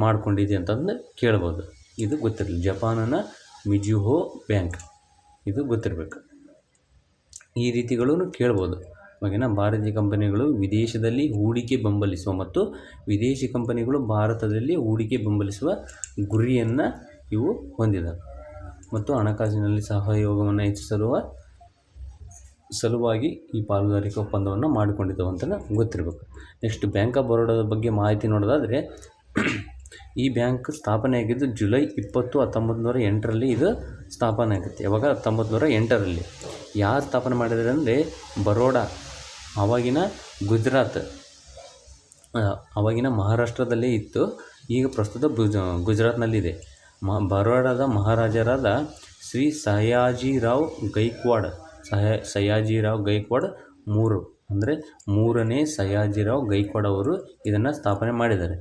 ಮಾಡಿಕೊಂಡಿದೆ ಅಂತಂದು ಕೇಳ್ಬೋದು. ಇದು ಗೊತ್ತಿರಲಿ. ಜಪಾನಿನ ಮಿಜುಹೋ ಬ್ಯಾಂಕ್, ಇದು ಗೊತ್ತಿರಬೇಕು. ಈ ರೀತಿಗಳೂ ಕೇಳ್ಬೋದು. ಓಕೆನಾ. ಭಾರತೀಯ ಕಂಪನಿಗಳು ವಿದೇಶದಲ್ಲಿ ಹೂಡಿಕೆ ಬೆಂಬಲಿಸುವ ಮತ್ತು ವಿದೇಶಿ ಕಂಪನಿಗಳು ಭಾರತದಲ್ಲಿ ಹೂಡಿಕೆ ಬೆಂಬಲಿಸುವ ಗುರಿಯನ್ನು ಇವು ಹೊಂದಿದೆ ಮತ್ತು ಹಣಕಾಸಿನಲ್ಲಿ ಸಹಯೋಗವನ್ನು ಹೆಚ್ಚಿಸುವ ಸಲುವಾಗಿ ಈ ಪಾಲುದಾರಿಕೆ ಒಪ್ಪಂದವನ್ನು ಮಾಡಿಕೊಂಡಿದ್ದವು ಅಂತ ಗೊತ್ತಿರಬೇಕು. ನೆಕ್ಸ್ಟ್ ಬ್ಯಾಂಕ್ ಆಫ್ ಬರೋಡಾದ ಬಗ್ಗೆ ಮಾಹಿತಿ ನೋಡೋದಾದರೆ, ಈ ಬ್ಯಾಂಕ್ ಸ್ಥಾಪನೆ ಆಗಿದ್ದು ಜುಲೈ 20, 1908ರಲ್ಲಿ ಇದು ಸ್ಥಾಪನೆ ಆಗುತ್ತೆ. ಯಾವಾಗ? 1908ರಲ್ಲಿ. ಯಾರು ಸ್ಥಾಪನೆ ಮಾಡಿದ್ದಾರೆ ಅಂದರೆ ಬರೋಡಾ, ಆವಾಗಿನ ಗುಜರಾತ್, ಆವಾಗಿನ ಮಹಾರಾಷ್ಟ್ರದಲ್ಲೇ ಇತ್ತು. ಈಗ ಪ್ರಸ್ತುತ ಗುಜರಾತ್ನಲ್ಲಿದೆ. ಬರೋಡಾದ ಮಹಾರಾಜರಾದ ಶ್ರೀ ಸಯಾಜಿರಾವ್ ಗೈಕ್ವಾಡ್ ಮೂರನೇ ಸಯಾಜಿರಾವ್ ಗೈಕ್ವಾಡ್ ಅವರು ಇದನ್ನು ಸ್ಥಾಪನೆ ಮಾಡಿದ್ದಾರೆ.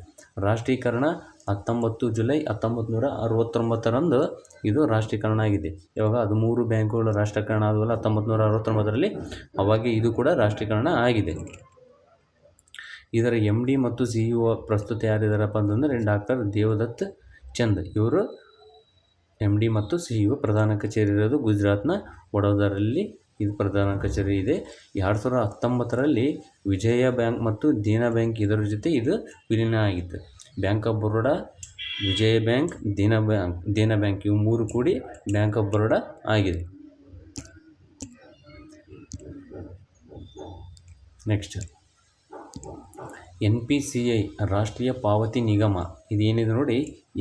ರಾಷ್ಟ್ರೀಕರಣ 19 ಜುಲೈ 1969ರಂದು ಇದು ರಾಷ್ಟ್ರೀಕರಣ ಆಗಿದೆ. ಇವಾಗ 13 ಬ್ಯಾಂಕುಗಳು ರಾಷ್ಟ್ರೀಕರಣ ಆದವಲ್ಲ 1969ರಲ್ಲಿ, ಅವಾಗ ಇದು ಕೂಡ ರಾಷ್ಟ್ರೀಕರಣ ಆಗಿದೆ. ಇದರ MD ಮತ್ತು CEO ಪ್ರಸ್ತುತ ಯಾರಿದ್ದಾರಪ್ಪ ಅಂತಂದರೆ ಡಾಕ್ಟರ್ ದೇವದತ್ ಚಂದ್. ಇವರು MD ಮತ್ತು CEO. ಪ್ರಧಾನ ಕಚೇರಿ ಇರೋದು ಗುಜರಾತ್ನ ವಡೋದರಲ್ಲಿ ಇದು ಪ್ರಧಾನ ಕಚೇರಿ ಇದೆ. 2019ರಲ್ಲಿ ವಿಜಯ ಬ್ಯಾಂಕ್ ಮತ್ತು ದೇನಾ ಬ್ಯಾಂಕ್ ಇದರ ಜೊತೆ ಇದು ವಿಲೀನ ಆಗಿತ್ತು. Bank of Baroda, Vijaya bank, Dena bank ಇವು 3 ಕೂಡಿ ಬ್ಯಾಂಕ್ ಆಫ್ ಬರೋಡಾ ಆಗಿದೆ. ನೆಕ್ಸ್ಟ್ NPCI ರಾಷ್ಟ್ರೀಯ ಪಾವತಿ ನಿಗಮ. ಇದೇನಿದೆ ನೋಡಿ,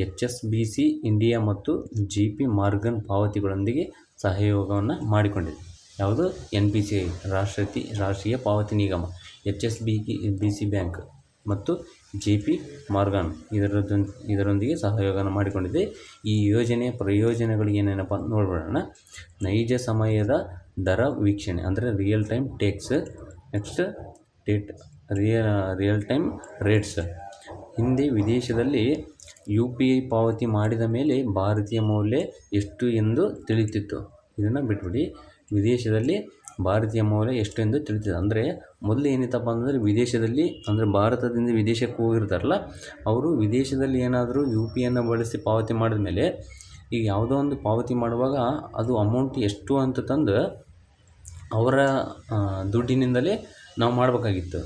HSBC ಇಂಡಿಯಾ ಮತ್ತು JP ಮಾರ್ಗನ್ ಪಾವತಿಗಳೊಂದಿಗೆ ಸಹಯೋಗವನ್ನು ಮಾಡಿಕೊಂಡಿದೆ. ಯಾವುದು? NPCI ರಾಷ್ಟ್ರೀಯ ಪಾವತಿ ನಿಗಮ. HSBC ಬ್ಯಾಂಕ್ ಮತ್ತು JP ಮಾರ್ಗನ್ ಇದರೊಂದಿಗೆ ಸಹಯೋಗವನ್ನು ಮಾಡಿಕೊಂಡಿದೆ. ಈ ಯೋಜನೆಯ ಪ್ರಯೋಜನಗಳು ಏನೇನಪ್ಪ ನೋಡ್ಬಿಡೋಣ. ನೈಜ ಸಮಯದ ದರ ವೀಕ್ಷಣೆ ಅಂದರೆ real time takes. Next real time rates. ಹಿಂದೆ ವಿದೇಶದಲ್ಲಿ UPI ಪಾವತಿ ಮಾಡಿದ ಮೇಲೆ ಭಾರತೀಯ ಮೌಲ್ಯ ಎಷ್ಟು ಎಂದು ತಿಳಿತಿತ್ತು. ಇದನ್ನು ಬಿಟ್ಬಿಡಿ. ವಿದೇಶದಲ್ಲಿ ಭಾರತೀಯ ಮೌಲ್ಯ ಎಷ್ಟು ಎಂದು ತಿಳಿತಿದೆ. ಅಂದರೆ ಮೊದಲು ಏನಿತ್ತಪ್ಪ ಅಂದರೆ ವಿದೇಶದಲ್ಲಿ, ಅಂದರೆ ಭಾರತದಿಂದ ವಿದೇಶಕ್ಕೆ ಹೋಗಿರ್ತಾರಲ್ಲ, ಅವರು ವಿದೇಶದಲ್ಲಿ ಏನಾದರೂ UPIಯನ್ನು ಬಳಸಿ ಪಾವತಿ ಮಾಡಿದ ಮೇಲೆ ಈಗ ಯಾವುದೋ ಒಂದು ಪಾವತಿ ಮಾಡುವಾಗ ಅದು ಅಮೌಂಟ್ ಎಷ್ಟು ಅಂತ ತಂದು ಅವರ ದುಡ್ಡಿನಿಂದಲೇ ನಾವು ಮಾಡಬೇಕಾಗಿತ್ತು.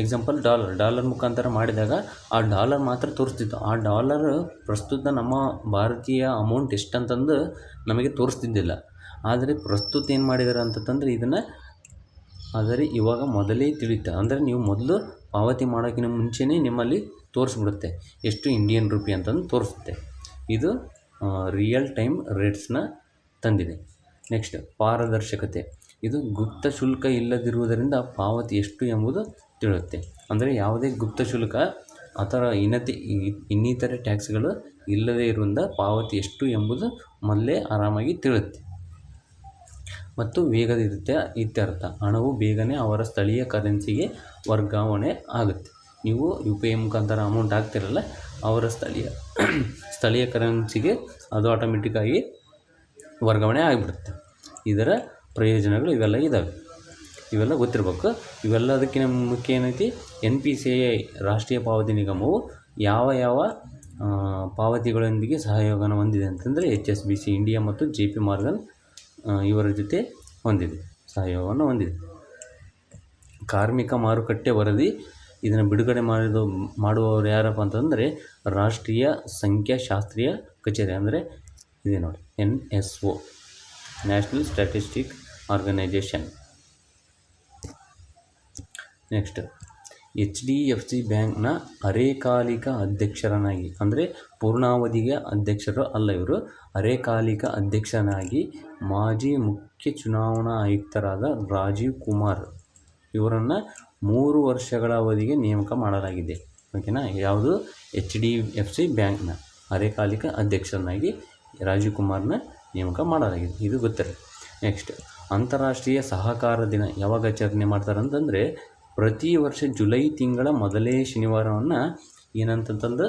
ಎಕ್ಸಾಂಪಲ್ ಡಾಲರ್ ಮುಖಾಂತರ ಮಾಡಿದಾಗ ಆ ಡಾಲರ್ ಮಾತ್ರ ತೋರಿಸ್ತಿತ್ತು. ಆ ಡಾಲರ್ ಪ್ರಸ್ತುತ ನಮ್ಮ ಭಾರತೀಯ ಅಮೌಂಟ್ ಎಷ್ಟಂತಂದು ನಮಗೆ ತೋರಿಸ್ತಿದ್ದಿಲ್ಲ. ಆದರೆ ಪ್ರಸ್ತುತ ಏನು ಮಾಡಿದ್ದಾರೆ ಅಂತಂದರೆ ಇದನ್ನು, ಆದರೆ ಇವಾಗ ಮೊದಲೇ ತಿಳಿಯುತ್ತೆ. ಅಂದರೆ ನೀವು ಮೊದಲು ಪಾವತಿ ಮಾಡೋಕ್ಕಿಂತ ಮುಂಚೆನೇ ನಿಮ್ಮಲ್ಲಿ ತೋರಿಸ್ಬಿಡುತ್ತೆ ಎಷ್ಟು ಇಂಡಿಯನ್ ರುಪಿ ಅಂತಂದು ತೋರಿಸುತ್ತೆ. ಇದು ರಿಯಲ್ ಟೈಮ್ ರೇಟ್ಸ್ನ ತಂದಿದೆ. ನೆಕ್ಸ್ಟ್ ಪಾರದರ್ಶಕತೆ. ಇದು ಗುಪ್ತ ಶುಲ್ಕ ಇಲ್ಲದಿರುವುದರಿಂದ ಪಾವತಿ ಎಷ್ಟು ಎಂಬುದು ತಿಳಿಯುತ್ತೆ. ಅಂದರೆ ಯಾವುದೇ ಗುಪ್ತ ಶುಲ್ಕ ಅಥವಾ ಇನ್ನಿತರೆ ಟ್ಯಾಕ್ಸ್ಗಳು ಇಲ್ಲದೇ ಇರುವುದರಿಂದ ಪಾವತಿ ಎಷ್ಟು ಎಂಬುದು ಮೊದಲೇ ಆರಾಮಾಗಿ ತಿಳಿಯುತ್ತೆ. ಮತ್ತು ವೇಗದ ಇತ್ಯರ್ಥ. ಹಣವು ಬೇಗನೆ ಅವರ ಸ್ಥಳೀಯ ಕರೆನ್ಸಿಗೆ ವರ್ಗಾವಣೆ ಆಗುತ್ತೆ. ನೀವು UPI ಮುಖಾಂತರ ಅಮೌಂಟ್ ಹಾಕ್ತಿರಲ್ಲ, ಅವರ ಸ್ಥಳೀಯ ಕರೆನ್ಸಿಗೆ ಅದು ಆಟೋಮೆಟಿಕ್ಕಾಗಿ ವರ್ಗಾವಣೆ ಆಗಿಬಿಡುತ್ತೆ. ಇದರ ಪ್ರಯೋಜನಗಳು ಇವೆಲ್ಲ ಇದ್ದಾವೆ, ಇವೆಲ್ಲ ಗೊತ್ತಿರಬೇಕು. ಇವೆಲ್ಲದಕ್ಕಿಂತ ಮುಖ್ಯ ಏನೈತಿ, NPCI ರಾಷ್ಟ್ರೀಯ ಪಾವತಿ ನಿಗಮವು ಯಾವ ಪಾವತಿಗಳೊಂದಿಗೆ ಸಹಯೋಗನ ಹೊಂದಿದೆ ಅಂತಂದರೆ HSBC ಇಂಡಿಯಾ ಮತ್ತು JP ಮಾರ್ಗನ್ ಇವರ ಜೊತೆ ಸಹಯೋಗವನ್ನು ಹೊಂದಿದೆ. ಕಾರ್ಮಿಕ ಮಾರುಕಟ್ಟೆ ವರದಿ. ಇದನ್ನು ಬಿಡುಗಡೆ ಮಾಡುವವರು ಯಾರಪ್ಪ ಅಂತಂದರೆ ರಾಷ್ಟ್ರೀಯ ಸಂಖ್ಯಾಶಾಸ್ತ್ರೀಯ ಕಚೇರಿ, ಅಂದರೆ ಇದೆ ನೋಡಿ, NSO, national statistic organisation. Next HDFC ಬ್ಯಾಂಕ್ನ ಅರೆಕಾಲಿಕ ಅಧ್ಯಕ್ಷರನಾಗಿ, ಅಂದರೆ ಪೂರ್ಣಾವಧಿಗೆ ಅಧ್ಯಕ್ಷರು ಅಲ್ಲ ಇವರು, ಅರೆಕಾಲಿಕ ಅಧ್ಯಕ್ಷನಾಗಿ ಮಾಜಿ ಮುಖ್ಯ ಚುನಾವಣಾ ಆಯುಕ್ತರಾದ ರಾಜೀವ್ ಕುಮಾರ್ ಇವರನ್ನು 3 ವರ್ಷಗಳ ಅವಧಿಗೆ ನೇಮಕ ಮಾಡಲಾಗಿದೆ. ಓಕೆನಾ. ಯಾವುದು? HDFC ಬ್ಯಾಂಕ್ನ ಅರೆಕಾಲಿಕ ಅಧ್ಯಕ್ಷರನ್ನಾಗಿ ರಾಜೀವ್ ಕುಮಾರ್ನ ನೇಮಕ ಮಾಡಲಾಗಿದೆ. ಇದು ಗೊತ್ತಿರಲಿ. ನೆಕ್ಸ್ಟ್ ಅಂತಾರಾಷ್ಟ್ರೀಯ ಸಹಕಾರ ದಿನ ಯಾವಾಗ ಆಚರಣೆ ಮಾಡ್ತಾರೆ ಅಂತಂದರೆ ಪ್ರತಿ ವರ್ಷ ಜುಲೈ ತಿಂಗಳ ಮೊದಲೇ ಶನಿವಾರವನ್ನು ಏನಂತಂದು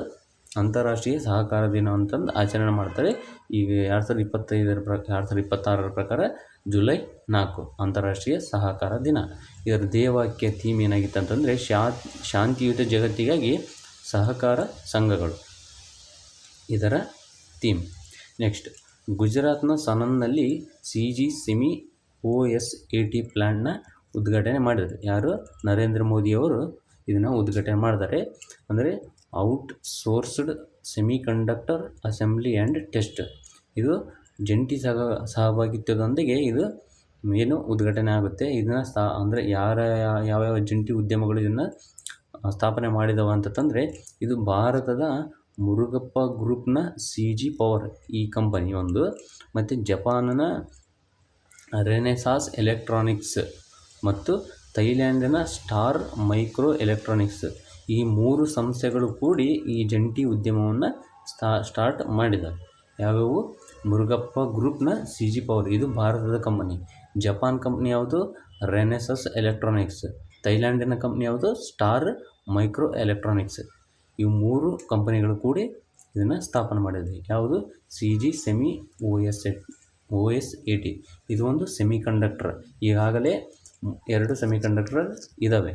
ಅಂತಾರಾಷ್ಟ್ರೀಯ ಸಹಕಾರ ದಿನ ಅಂತಂದು ಆಚರಣೆ ಮಾಡ್ತಾರೆ. ಈಗ 2026 ಪ್ರಕಾರ ಜುಲೈ 4 ಅಂತಾರಾಷ್ಟ್ರೀಯ ಸಹಕಾರ ದಿನ. ಇದರ ಧ್ಯೇಯವಾಕ್ಯ ಥೀಮ್ ಏನಾಗಿತ್ತು ಅಂತಂದರೆ ಶಾಂತಿಯುತ ಜಗತ್ತಿಗಾಗಿ ಸಹಕಾರ ಸಂಘಗಳು ಇದರ ಥೀಮ್. ನೆಕ್ಸ್ಟ್, ಗುಜರಾತ್ನ ಸನನ್ನಲ್ಲಿ CG ಸೆಮಿ OSAT ಪ್ಲ್ಯಾಂಟ್ನ ಉದ್ಘಾಟನೆ ಮಾಡಿದರು. ಯಾರು? ನರೇಂದ್ರ ಮೋದಿಯವರು ಇದನ್ನು ಉದ್ಘಾಟನೆ ಮಾಡಿದ್ದಾರೆ. ಅಂದರೆ outsourced semiconductor assembly and test. ಇದು ಜಂಟಿ ಸಹಭಾಗಿತ್ವದೊಂದಿಗೆ ಇದು ಏನು ಉದ್ಘಾಟನೆ ಆಗುತ್ತೆ. ಇದನ್ನು ಅಂದರೆ ಯಾವ್ಯಾವ ಜಂಟಿ ಉದ್ಯಮಗಳು ಇದನ್ನು ಸ್ಥಾಪನೆ ಮಾಡಿದವ ಅಂತಂದರೆ, ಇದು ಭಾರತದ ಮುರುಗಪ್ಪ ಗ್ರೂಪ್ನ CG ಪವರ್ ಈ ಕಂಪನಿ ಒಂದು, ಮತ್ತು ಜಪಾನಿನ ರೆನೆಸಾಸ್ ಎಲೆಕ್ಟ್ರಾನಿಕ್ಸ್ ಮತ್ತು ಥೈಲ್ಯಾಂಡಿನ ಸ್ಟಾರ್ ಮೈಕ್ರೋ ಎಲೆಕ್ಟ್ರಾನಿಕ್ಸ್, ಈ 3 ಸಂಸ್ಥೆಗಳು ಕೂಡಿ ಈ ಜಂಟಿ ಉದ್ಯಮವನ್ನು ಸ್ಟಾರ್ಟ್ ಮಾಡಿದ್ದಾರೆ. ಯಾವ್ಯಾವು? ಮುರುಗಪ್ಪ ಗ್ರೂಪ್ನ CG ಪವರ್, ಇದು ಭಾರತದ ಕಂಪನಿ. ಜಪಾನ್ ಕಂಪ್ನಿ ಯಾವುದು? ರೆನೆಸಾಸ್ ಎಲೆಕ್ಟ್ರಾನಿಕ್ಸ್. ಥೈಲ್ಯಾಂಡಿನ ಕಂಪ್ನಿ ಯಾವುದು? Star micro electronics. ಇವು 3 ಕಂಪನಿಗಳು ಕೂಡಿ ಇದನ್ನು ಸ್ಥಾಪನೆ ಮಾಡಿದೆ. ಯಾವುದು? CG semi OSAT. ಇದು ಒಂದು ಸೆಮಿಕಂಡಕ್ಟರ್. ಈಗಾಗಲೇ 2 ಸೆಮಿಕಂಡಕ್ಟರ್ ಇದ್ದಾವೆ,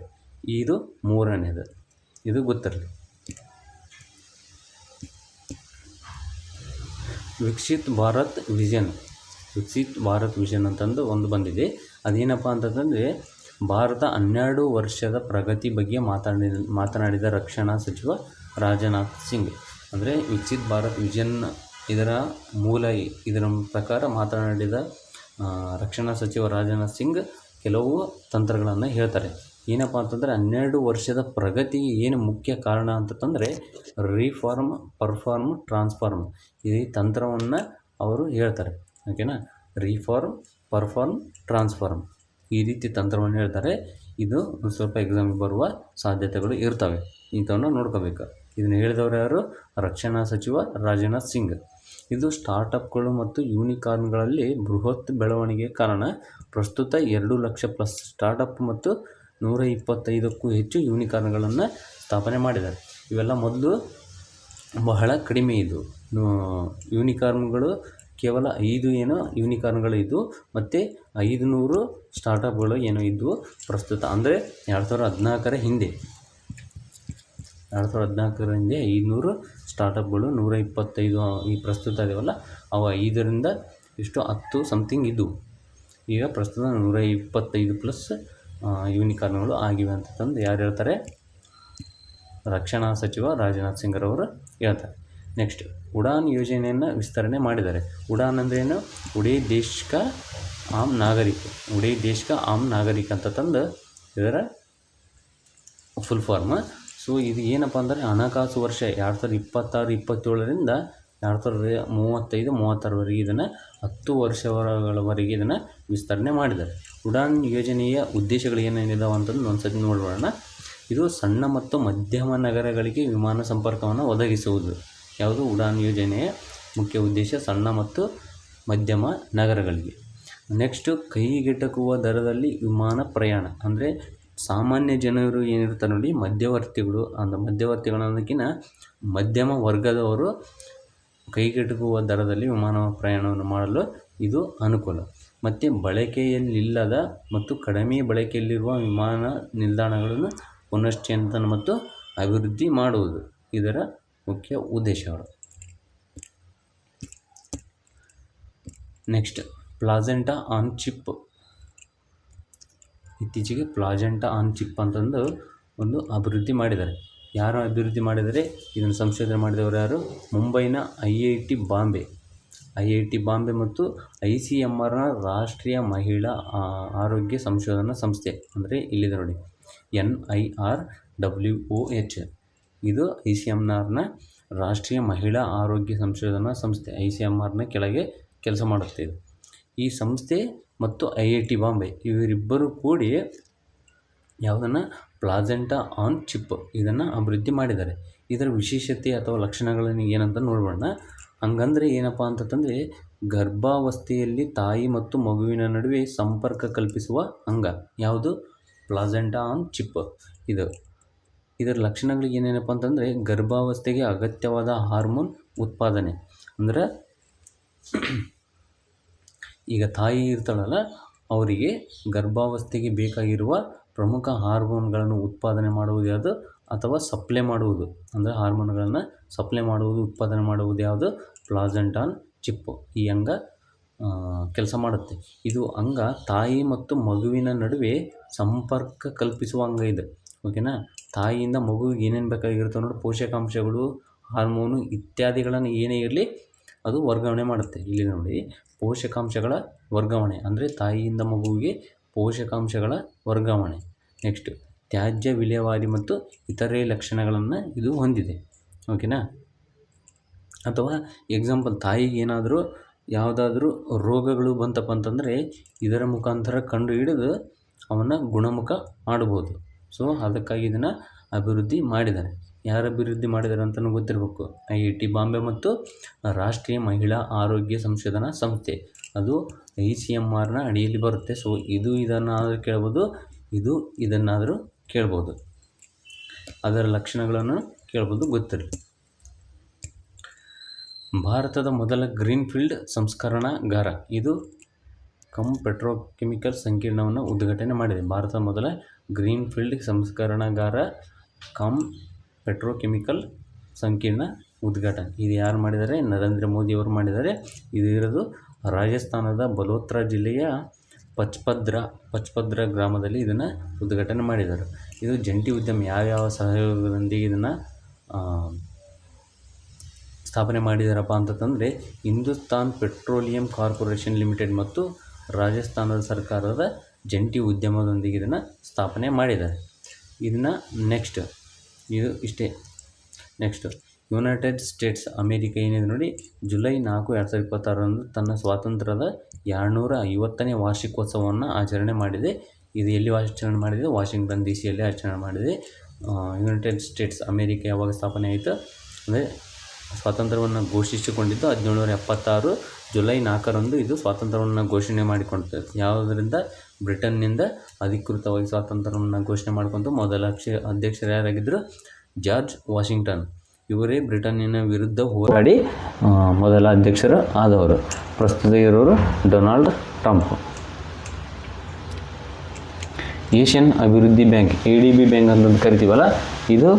ಇದು 3ನೇದು. ಇದು ಗೊತ್ತಿರಲಿ. ವಿಕಸಿತ್ ಭಾರತ್ ವಿಷನ್ ಅಂತಂದು ಒಂದು ಬಂದಿದೆ. ಅದೇನಪ್ಪ ಅಂತಂದರೆ, ಭಾರತ 12 ವರ್ಷದ ಪ್ರಗತಿ ಬಗ್ಗೆ ಮಾತನಾಡಿದ ರಕ್ಷಣಾ ಸಚಿವ ರಾಜನಾಥ್ ಸಿಂಗ್. ಅಂದರೆ ವಿಕಸಿತ್ ಭಾರತ್ ವಿಷನ್ ಇದರ ಇದರ ಪ್ರಕಾರ ಮಾತನಾಡಿದ ರಕ್ಷಣಾ ಸಚಿವ ರಾಜನಾಥ್ ಸಿಂಗ್ ಕೆಲವು ತಂತ್ರಗಳನ್ನು ಹೇಳ್ತಾರೆ. ಏನಪ್ಪ ಅಂತಂದರೆ, 12 ವರ್ಷದ ಪ್ರಗತಿಗೆ ಏನು ಮುಖ್ಯ ಕಾರಣ ಅಂತಂದರೆ ರಿಫಾರ್ಮ್, ಪರ್ಫಾರ್ಮ್, ಟ್ರಾನ್ಸ್ಫಾರ್ಮ್. ಈ ತಂತ್ರವನ್ನು ಅವರು ಹೇಳ್ತಾರೆ. ಓಕೆನಾ? ರಿಫಾರ್ಮ್, ಪರ್ಫಾರ್ಮ್, ಟ್ರಾನ್ಸ್ಫಾರ್ಮ್, ಈ ರೀತಿ ತಂತ್ರವನ್ನು ಹೇಳ್ತಾರೆ. ಇದು ಸ್ವಲ್ಪ ಎಕ್ಸಾಮಿಗೆ ಬರುವ ಸಾಧ್ಯತೆಗಳು ಇರ್ತವೆ. ಇಂಥವನ್ನು ನೋಡ್ಕೋಬೇಕು. ಇದನ್ನು ಹೇಳಿದವರು ಯಾರು? ರಕ್ಷಣಾ ಸಚಿವ ರಾಜನಾಥ್ ಸಿಂಗ್. ಇದು ಸ್ಟಾರ್ಟಪ್ಗಳು ಮತ್ತು ಯೂನಿಕಾರ್ನ್ಗಳಲ್ಲಿ ಬೃಹತ್ ಬೆಳವಣಿಗೆ ಕಾರಣ. ಪ್ರಸ್ತುತ 2 ಲಕ್ಷ ಪ್ಲಸ್ ಸ್ಟಾರ್ಟಪ್ ಮತ್ತು 125ಕ್ಕೂ ಹೆಚ್ಚು ಯೂನಿಕಾರ್ನ್ಗಳನ್ನು ಸ್ಥಾಪನೆ ಮಾಡಿದ್ದಾರೆ. ಇವೆಲ್ಲ ಮೊದಲು ಬಹಳ ಕಡಿಮೆ ಇದ್ದವು. ಯೂನಿಕಾರ್ನ್ಗಳು ಕೇವಲ 5 ಯೂನಿಕಾರ್ನ್ಗಳು ಇದ್ದವು, ಮತ್ತು 500 ಸ್ಟಾರ್ಟಪ್ಗಳು ಇದ್ದವು ಪ್ರಸ್ತುತ. ಅಂದರೆ 2014 ಹಿಂದೆ 500 ಸ್ಟಾರ್ಟಪ್ಗಳು, 125 ಈ ಪ್ರಸ್ತುತ ಇದೆಯಲ್ಲ ಅವು 5ರಿಂದ 10 ಸಮಥಿಂಗ್ ಇದ್ದವು. ಈಗ ಪ್ರಸ್ತುತ 125 ಪ್ಲಸ್ ಯೂನಿಕಾರ್ನ್ಗಳು ಆಗಿವೆ ಅಂತಂದು ಯಾರು ಹೇಳ್ತಾರೆ? ರಕ್ಷಣಾ ಸಚಿವ ರಾಜನಾಥ್ ಸಿಂಗ್ರವರು ಹೇಳ್ತಾರೆ. ನೆಕ್ಸ್ಟ್, ಉಡಾನ್ ಯೋಜನೆಯನ್ನು ವಿಸ್ತರಣೆ ಮಾಡಿದ್ದಾರೆ. ಉಡಾನ್ ಅಂದರೆ ಏನು? ಉಡೇ ದೇಶ್ ಕಾ ಆಮ್ ನಾಗರಿಕ ಅಂತ ತಂದು ಇದರ ಫುಲ್ ಫಾರ್ಮ್. ಸೊ ಇದು ಏನಪ್ಪ ಅಂದರೆ, ಹಣಕಾಸು ವರ್ಷ 2026-27ರಿಂದ 2035-36ವರೆಗೆ ಇದನ್ನು 10 ವರ್ಷಗಳವರೆಗೆ ಇದನ್ನು ವಿಸ್ತರಣೆ ಮಾಡಿದ್ದಾರೆ. ಉಡಾನ್ ಯೋಜನೆಯ ಉದ್ದೇಶಗಳು ಏನೇನಿದಾವೆ ಅಂತಂದು ಒಂದು ಸತಿ ನೋಡೋಣ. ಇದು ಸಣ್ಣ ಮತ್ತು ಮಧ್ಯಮ ನಗರಗಳಿಗೆ ವಿಮಾನ ಸಂಪರ್ಕವನ್ನು ಒದಗಿಸುವುದು. ಯಾವುದು? ಉಡಾನ್ ಯೋಜನೆಯ ಮುಖ್ಯ ಉದ್ದೇಶ ಸಣ್ಣ ಮತ್ತು ಮಧ್ಯಮ ನಗರಗಳಿಗೆ. ನೆಕ್ಸ್ಟು, ಕೈಗೆಟಕುವ ದರದಲ್ಲಿ ವಿಮಾನ ಪ್ರಯಾಣ. ಅಂದರೆ ಸಾಮಾನ್ಯ ಜನರು ಏನಿರ್ತಾರೆ ನೋಡಿ, ಮಧ್ಯವರ್ತಿಗಳು, ಅನ್ನೋದಕ್ಕಿಂತ ಮಧ್ಯಮ ವರ್ಗದವರು ಕೈಗೆಟುಕುವ ದರದಲ್ಲಿ ವಿಮಾನ ಪ್ರಯಾಣವನ್ನು ಮಾಡಲು ಇದು ಅನುಕೂಲ. ಮತ್ತು ಬಳಕೆಯಲ್ಲಿಲ್ಲದ ಮತ್ತು ಕಡಿಮೆ ಬಳಕೆಯಲ್ಲಿರುವ ವಿಮಾನ ನಿಲ್ದಾಣಗಳನ್ನು ಪುನಶ್ಚೇತನ ಮತ್ತು ಅಭಿವೃದ್ಧಿ ಮಾಡುವುದು ಇದರ ಮುಖ್ಯ ಉದ್ದೇಶಗಳು. Next, placenta on chip. ಇತ್ತೀಚೆಗೆ ಪ್ಲಾಜೆಂಟಾ ಆನ್ ಚಿಪ್ ಅಂತಂದು ಒಂದು ಅಭಿವೃದ್ಧಿ ಮಾಡಿದ್ದಾರೆ. ಯಾರು ಅಭಿವೃದ್ಧಿ ಮಾಡಿದರೆ? ಇದನ್ನು ಸಂಶೋಧನೆ ಮಾಡಿದವರು ಯಾರು? ಮುಂಬೈನ IIT ಬಾಂಬೆ ಮತ್ತು ICMRನ ರಾಷ್ಟ್ರೀಯ ಮಹಿಳಾ ಆರೋಗ್ಯ ಸಂಶೋಧನಾ ಸಂಸ್ಥೆ. ಅಂದರೆ ಇಲ್ಲಿದೆ ನೋಡಿ, NIRWOH. ಇದು ICMRನ ರಾಷ್ಟ್ರೀಯ ಮಹಿಳಾ ಆರೋಗ್ಯ ಸಂಶೋಧನಾ ಸಂಸ್ಥೆ. ICMRನ ಕೆಳಗೆ ಕೆಲಸ ಮಾಡುತ್ತೆ ಇದು. ಈ ಸಂಸ್ಥೆ ಮತ್ತು IIT ಬಾಂಬೆ ಇವರಿಬ್ಬರು ಕೂಡಿ ಯಾವುದನ್ನು? ಪ್ಲಾಜೆಂಟಾ ಆನ್ ಚಿಪ್ ಇದನ್ನು ಅಭಿವೃದ್ಧಿ ಮಾಡಿದ್ದಾರೆ. ಇದರ ವಿಶೇಷತೆ ಅಥವಾ ಲಕ್ಷಣಗಳನ್ನು ಏನಂತ ನೋಡೋಣ. ಹಂಗಂದರೆ ಏನಪ್ಪ ಅಂತಂದರೆ, ಗರ್ಭಾವಸ್ಥೆಯಲ್ಲಿ ತಾಯಿ ಮತ್ತು ಮಗುವಿನ ನಡುವೆ ಸಂಪರ್ಕ ಕಲ್ಪಿಸುವ ಅಂಗ. ಯಾವುದು? ಪ್ಲಾಜೆಂಟಾ ಆನ್ ಚಿಪ್. ಇದರ ಲಕ್ಷಣಗಳಿಗೆ ಏನೇನಪ್ಪ ಅಂತಂದರೆ, ಗರ್ಭಾವಸ್ಥೆಗೆ ಅಗತ್ಯವಾದ ಹಾರ್ಮೋನ್ ಉತ್ಪಾದನೆ. ಅಂದರೆ ಈಗ ತಾಯಿ ಇರ್ತಾಳಲ್ಲ, ಅವರಿಗೆ ಗರ್ಭಾವಸ್ಥೆಗೆ ಬೇಕಾಗಿರುವ ಪ್ರಮುಖ ಹಾರ್ಮೋನ್ಗಳನ್ನು ಉತ್ಪಾದನೆ ಮಾಡುವುದು ಯಾವುದು ಅಥವಾ ಸಪ್ಲೈ ಮಾಡುವುದು, ಅಂದರೆ ಹಾರ್ಮೋನ್ಗಳನ್ನು ಸಪ್ಲೈ ಮಾಡುವುದು ಉತ್ಪಾದನೆ ಮಾಡುವುದು ಯಾವುದು, ಪ್ಲಾಸೆಂಟಾನ್ ಚಿಪ್ಪು. ಈ ಅಂಗ ಕೆಲಸ ಮಾಡುತ್ತೆ. ಇದು ಅಂಗ ತಾಯಿ ಮತ್ತು ಮಗುವಿನ ನಡುವೆ ಸಂಪರ್ಕ ಕಲ್ಪಿಸುವ ಅಂಗ ಇದೆ. ಓಕೆನಾ. ತಾಯಿಯಿಂದ ಮಗುವಿಗೆ ಏನೇನು ಬೇಕಾಗಿರುತ್ತೆ ನೋಡಿ, ಪೋಷಕಾಂಶಗಳು, ಹಾರ್ಮೋನು ಇತ್ಯಾದಿಗಳನ್ನು ಏನೇ ಇರಲಿ ಅದು ವರ್ಗಾವಣೆ ಮಾಡುತ್ತೆ. ಇಲ್ಲಿ ನೋಡಿ, ಪೋಷಕಾಂಶಗಳ ವರ್ಗಾವಣೆ ಅಂದರೆ ತಾಯಿಯಿಂದ ಮಗುವಿಗೆ ಪೋಷಕಾಂಶಗಳ ವರ್ಗಾವಣೆ. ನೆಕ್ಸ್ಟ್, ತ್ಯಾಜ್ಯ ವಿಲೇವಾರಿ ಮತ್ತು ಇತರೆ ಲಕ್ಷಣಗಳನ್ನು ಇದು ಹೊಂದಿದೆ. ಓಕೆನಾ. ಅಥವಾ ಎಕ್ಸಾಂಪಲ್, ತಾಯಿಗೆ ಏನಾದರೂ ಯಾವುದಾದ್ರೂ ರೋಗಗಳು ಬಂತಪ್ಪ ಅಂತಂದರೆ ಇದರ ಮುಖಾಂತರ ಕಂಡು ಹಿಡಿದು ಅವನ್ನ ಗುಣಮುಖ ಮಾಡ್ಬೋದು. ಸೊ ಅದಕ್ಕಾಗಿ ಇದನ್ನು ಅಭಿವೃದ್ಧಿ ಮಾಡಿದ್ದಾರೆ. ಯಾರು ಅಭಿವೃದ್ಧಿ ಮಾಡಿದ್ದಾರೆ ಅಂತಲೂ ಗೊತ್ತಿರಬೇಕು. IIT ಬಾಂಬೆ ಮತ್ತು ರಾಷ್ಟ್ರೀಯ ಮಹಿಳಾ ಆರೋಗ್ಯ ಸಂಶೋಧನಾ ಸಂಸ್ಥೆ, ಅದು ICMRನ ಅಡಿಯಲ್ಲಿ ಬರುತ್ತೆ. ಸೊ ಇದನ್ನಾದರೂ ಕೇಳ್ಬೋದು, ಇದನ್ನಾದರೂ ಕೇಳ್ಬೋದು, ಅದರ ಲಕ್ಷಣಗಳನ್ನು ಕೇಳ್ಬೋದು, ಗೊತ್ತಿರಲಿ. ಭಾರತದ ಮೊದಲ ಗ್ರೀನ್ಫೀಲ್ಡ್ ಸಂಸ್ಕರಣಾಗಾರ, ಇದು ಪೆಟ್ರೋಕೆಮಿಕಲ್ ಸಂಕೀರ್ಣವನ್ನು ಉದ್ಘಾಟನೆ ಮಾಡಿದೆ. ಭಾರತದ ಮೊದಲ ಗ್ರೀನ್ಫೀಲ್ಡ್ ಸಂಸ್ಕರಣಾಗಾರ ಪೆಟ್ರೋಕೆಮಿಕಲ್ ಸಂಕೀರ್ಣ ಉದ್ಘಾಟನೆ. ಇದು ಯಾರು ಮಾಡಿದ್ದಾರೆ? ನರೇಂದ್ರ ಮೋದಿ ಅವರು ಮಾಡಿದ್ದಾರೆ. ಇದು ಇರೋದು ರಾಜಸ್ಥಾನದ ಬಲೋತ್ರಾ ಜಿಲ್ಲೆಯ ಪಚ್ಪದ್ರ ಗ್ರಾಮದಲ್ಲಿ ಇದನ್ನು ಉದ್ಘಾಟನೆ ಮಾಡಿದ್ದಾರೆ. ಇದು ಜಂಟಿ ಉದ್ಯಮ ಯಾವ್ಯಾವ ಸಹಯೋಗದೊಂದಿಗೆ ಇದನ್ನು ಸ್ಥಾಪನೆ ಮಾಡಿದಾರಪ್ಪ ಅಂತಂದರೆ ಹಿಂದೂಸ್ತಾನ್ ಪೆಟ್ರೋಲಿಯಂ ಕಾರ್ಪೊರೇಷನ್ ಲಿಮಿಟೆಡ್ ಮತ್ತು ರಾಜಸ್ಥಾನದ ಸರ್ಕಾರದ ಜಂಟಿ ಉದ್ಯಮದೊಂದಿಗೆ ಇದನ್ನು ಸ್ಥಾಪನೆ ಮಾಡಿದ್ದಾರೆ. ಇದನ್ನು ಇದು ಇಷ್ಟೇ. ನೆಕ್ಸ್ಟ್, ಯುನೈಟೆಡ್ ಸ್ಟೇಟ್ಸ್ ಅಮೇರಿಕ ಏನಿದೆ ನೋಡಿ, ಜುಲೈ 4, 2026ರಂದು ತನ್ನ ಸ್ವಾತಂತ್ರ್ಯದ 250ನೇ ವಾರ್ಷಿಕೋತ್ಸವವನ್ನು ಆಚರಣೆ ಮಾಡಿದೆ. ಇದು ಎಲ್ಲಿ ಆಚರಣೆ ಮಾಡಿದೆ? ವಾಷಿಂಗ್ಟನ್ DC ಯಲ್ಲಿ ಆಚರಣೆ ಮಾಡಿದೆ. ಯುನೈಟೆಡ್ ಸ್ಟೇಟ್ಸ್ ಅಮೇರಿಕ ಯಾವಾಗ ಸ್ಥಾಪನೆ ಆಯಿತು ಅಂದರೆ ಸ್ವಾತಂತ್ರ್ಯವನ್ನು ಘೋಷಿಸಿಕೊಂಡಿದ್ದು 1776 ಜುಲೈ 4ರಂದು ಇದು ಸ್ವಾತಂತ್ರ್ಯವನ್ನು ಘೋಷಣೆ ಮಾಡಿಕೊಂಡಿದೆ. ಯಾವುದರಿಂದ? ಬ್ರಿಟನ್ನಿಂದ ಅಧಿಕೃತವಾಗಿ ಸ್ವಾತಂತ್ರ್ಯವನ್ನು ಘೋಷಣೆ ಮಾಡಿಕೊಂಡು ಮೊದಲ ಅಧ್ಯಕ್ಷರು ಯಾರಾಗಿದ್ದರು? George Washington. ಇವರೇ ಬ್ರಿಟನ್ನಿನ ವಿರುದ್ಧ ಹೋರಾಡಿ ಮೊದಲ ಅಧ್ಯಕ್ಷರು ಆದವರು. ಪ್ರಸ್ತುತ ಇರೋರು ಡೊನಾಲ್ಡ್ ಟ್ರಂಪ್. ಏಷ್ಯನ್ ಅಭಿವೃದ್ಧಿ ಬ್ಯಾಂಕ್, ADB ಬ್ಯಾಂಕ್ ಅಂತ ಕರಿತೀವಲ್ಲ, ಇದು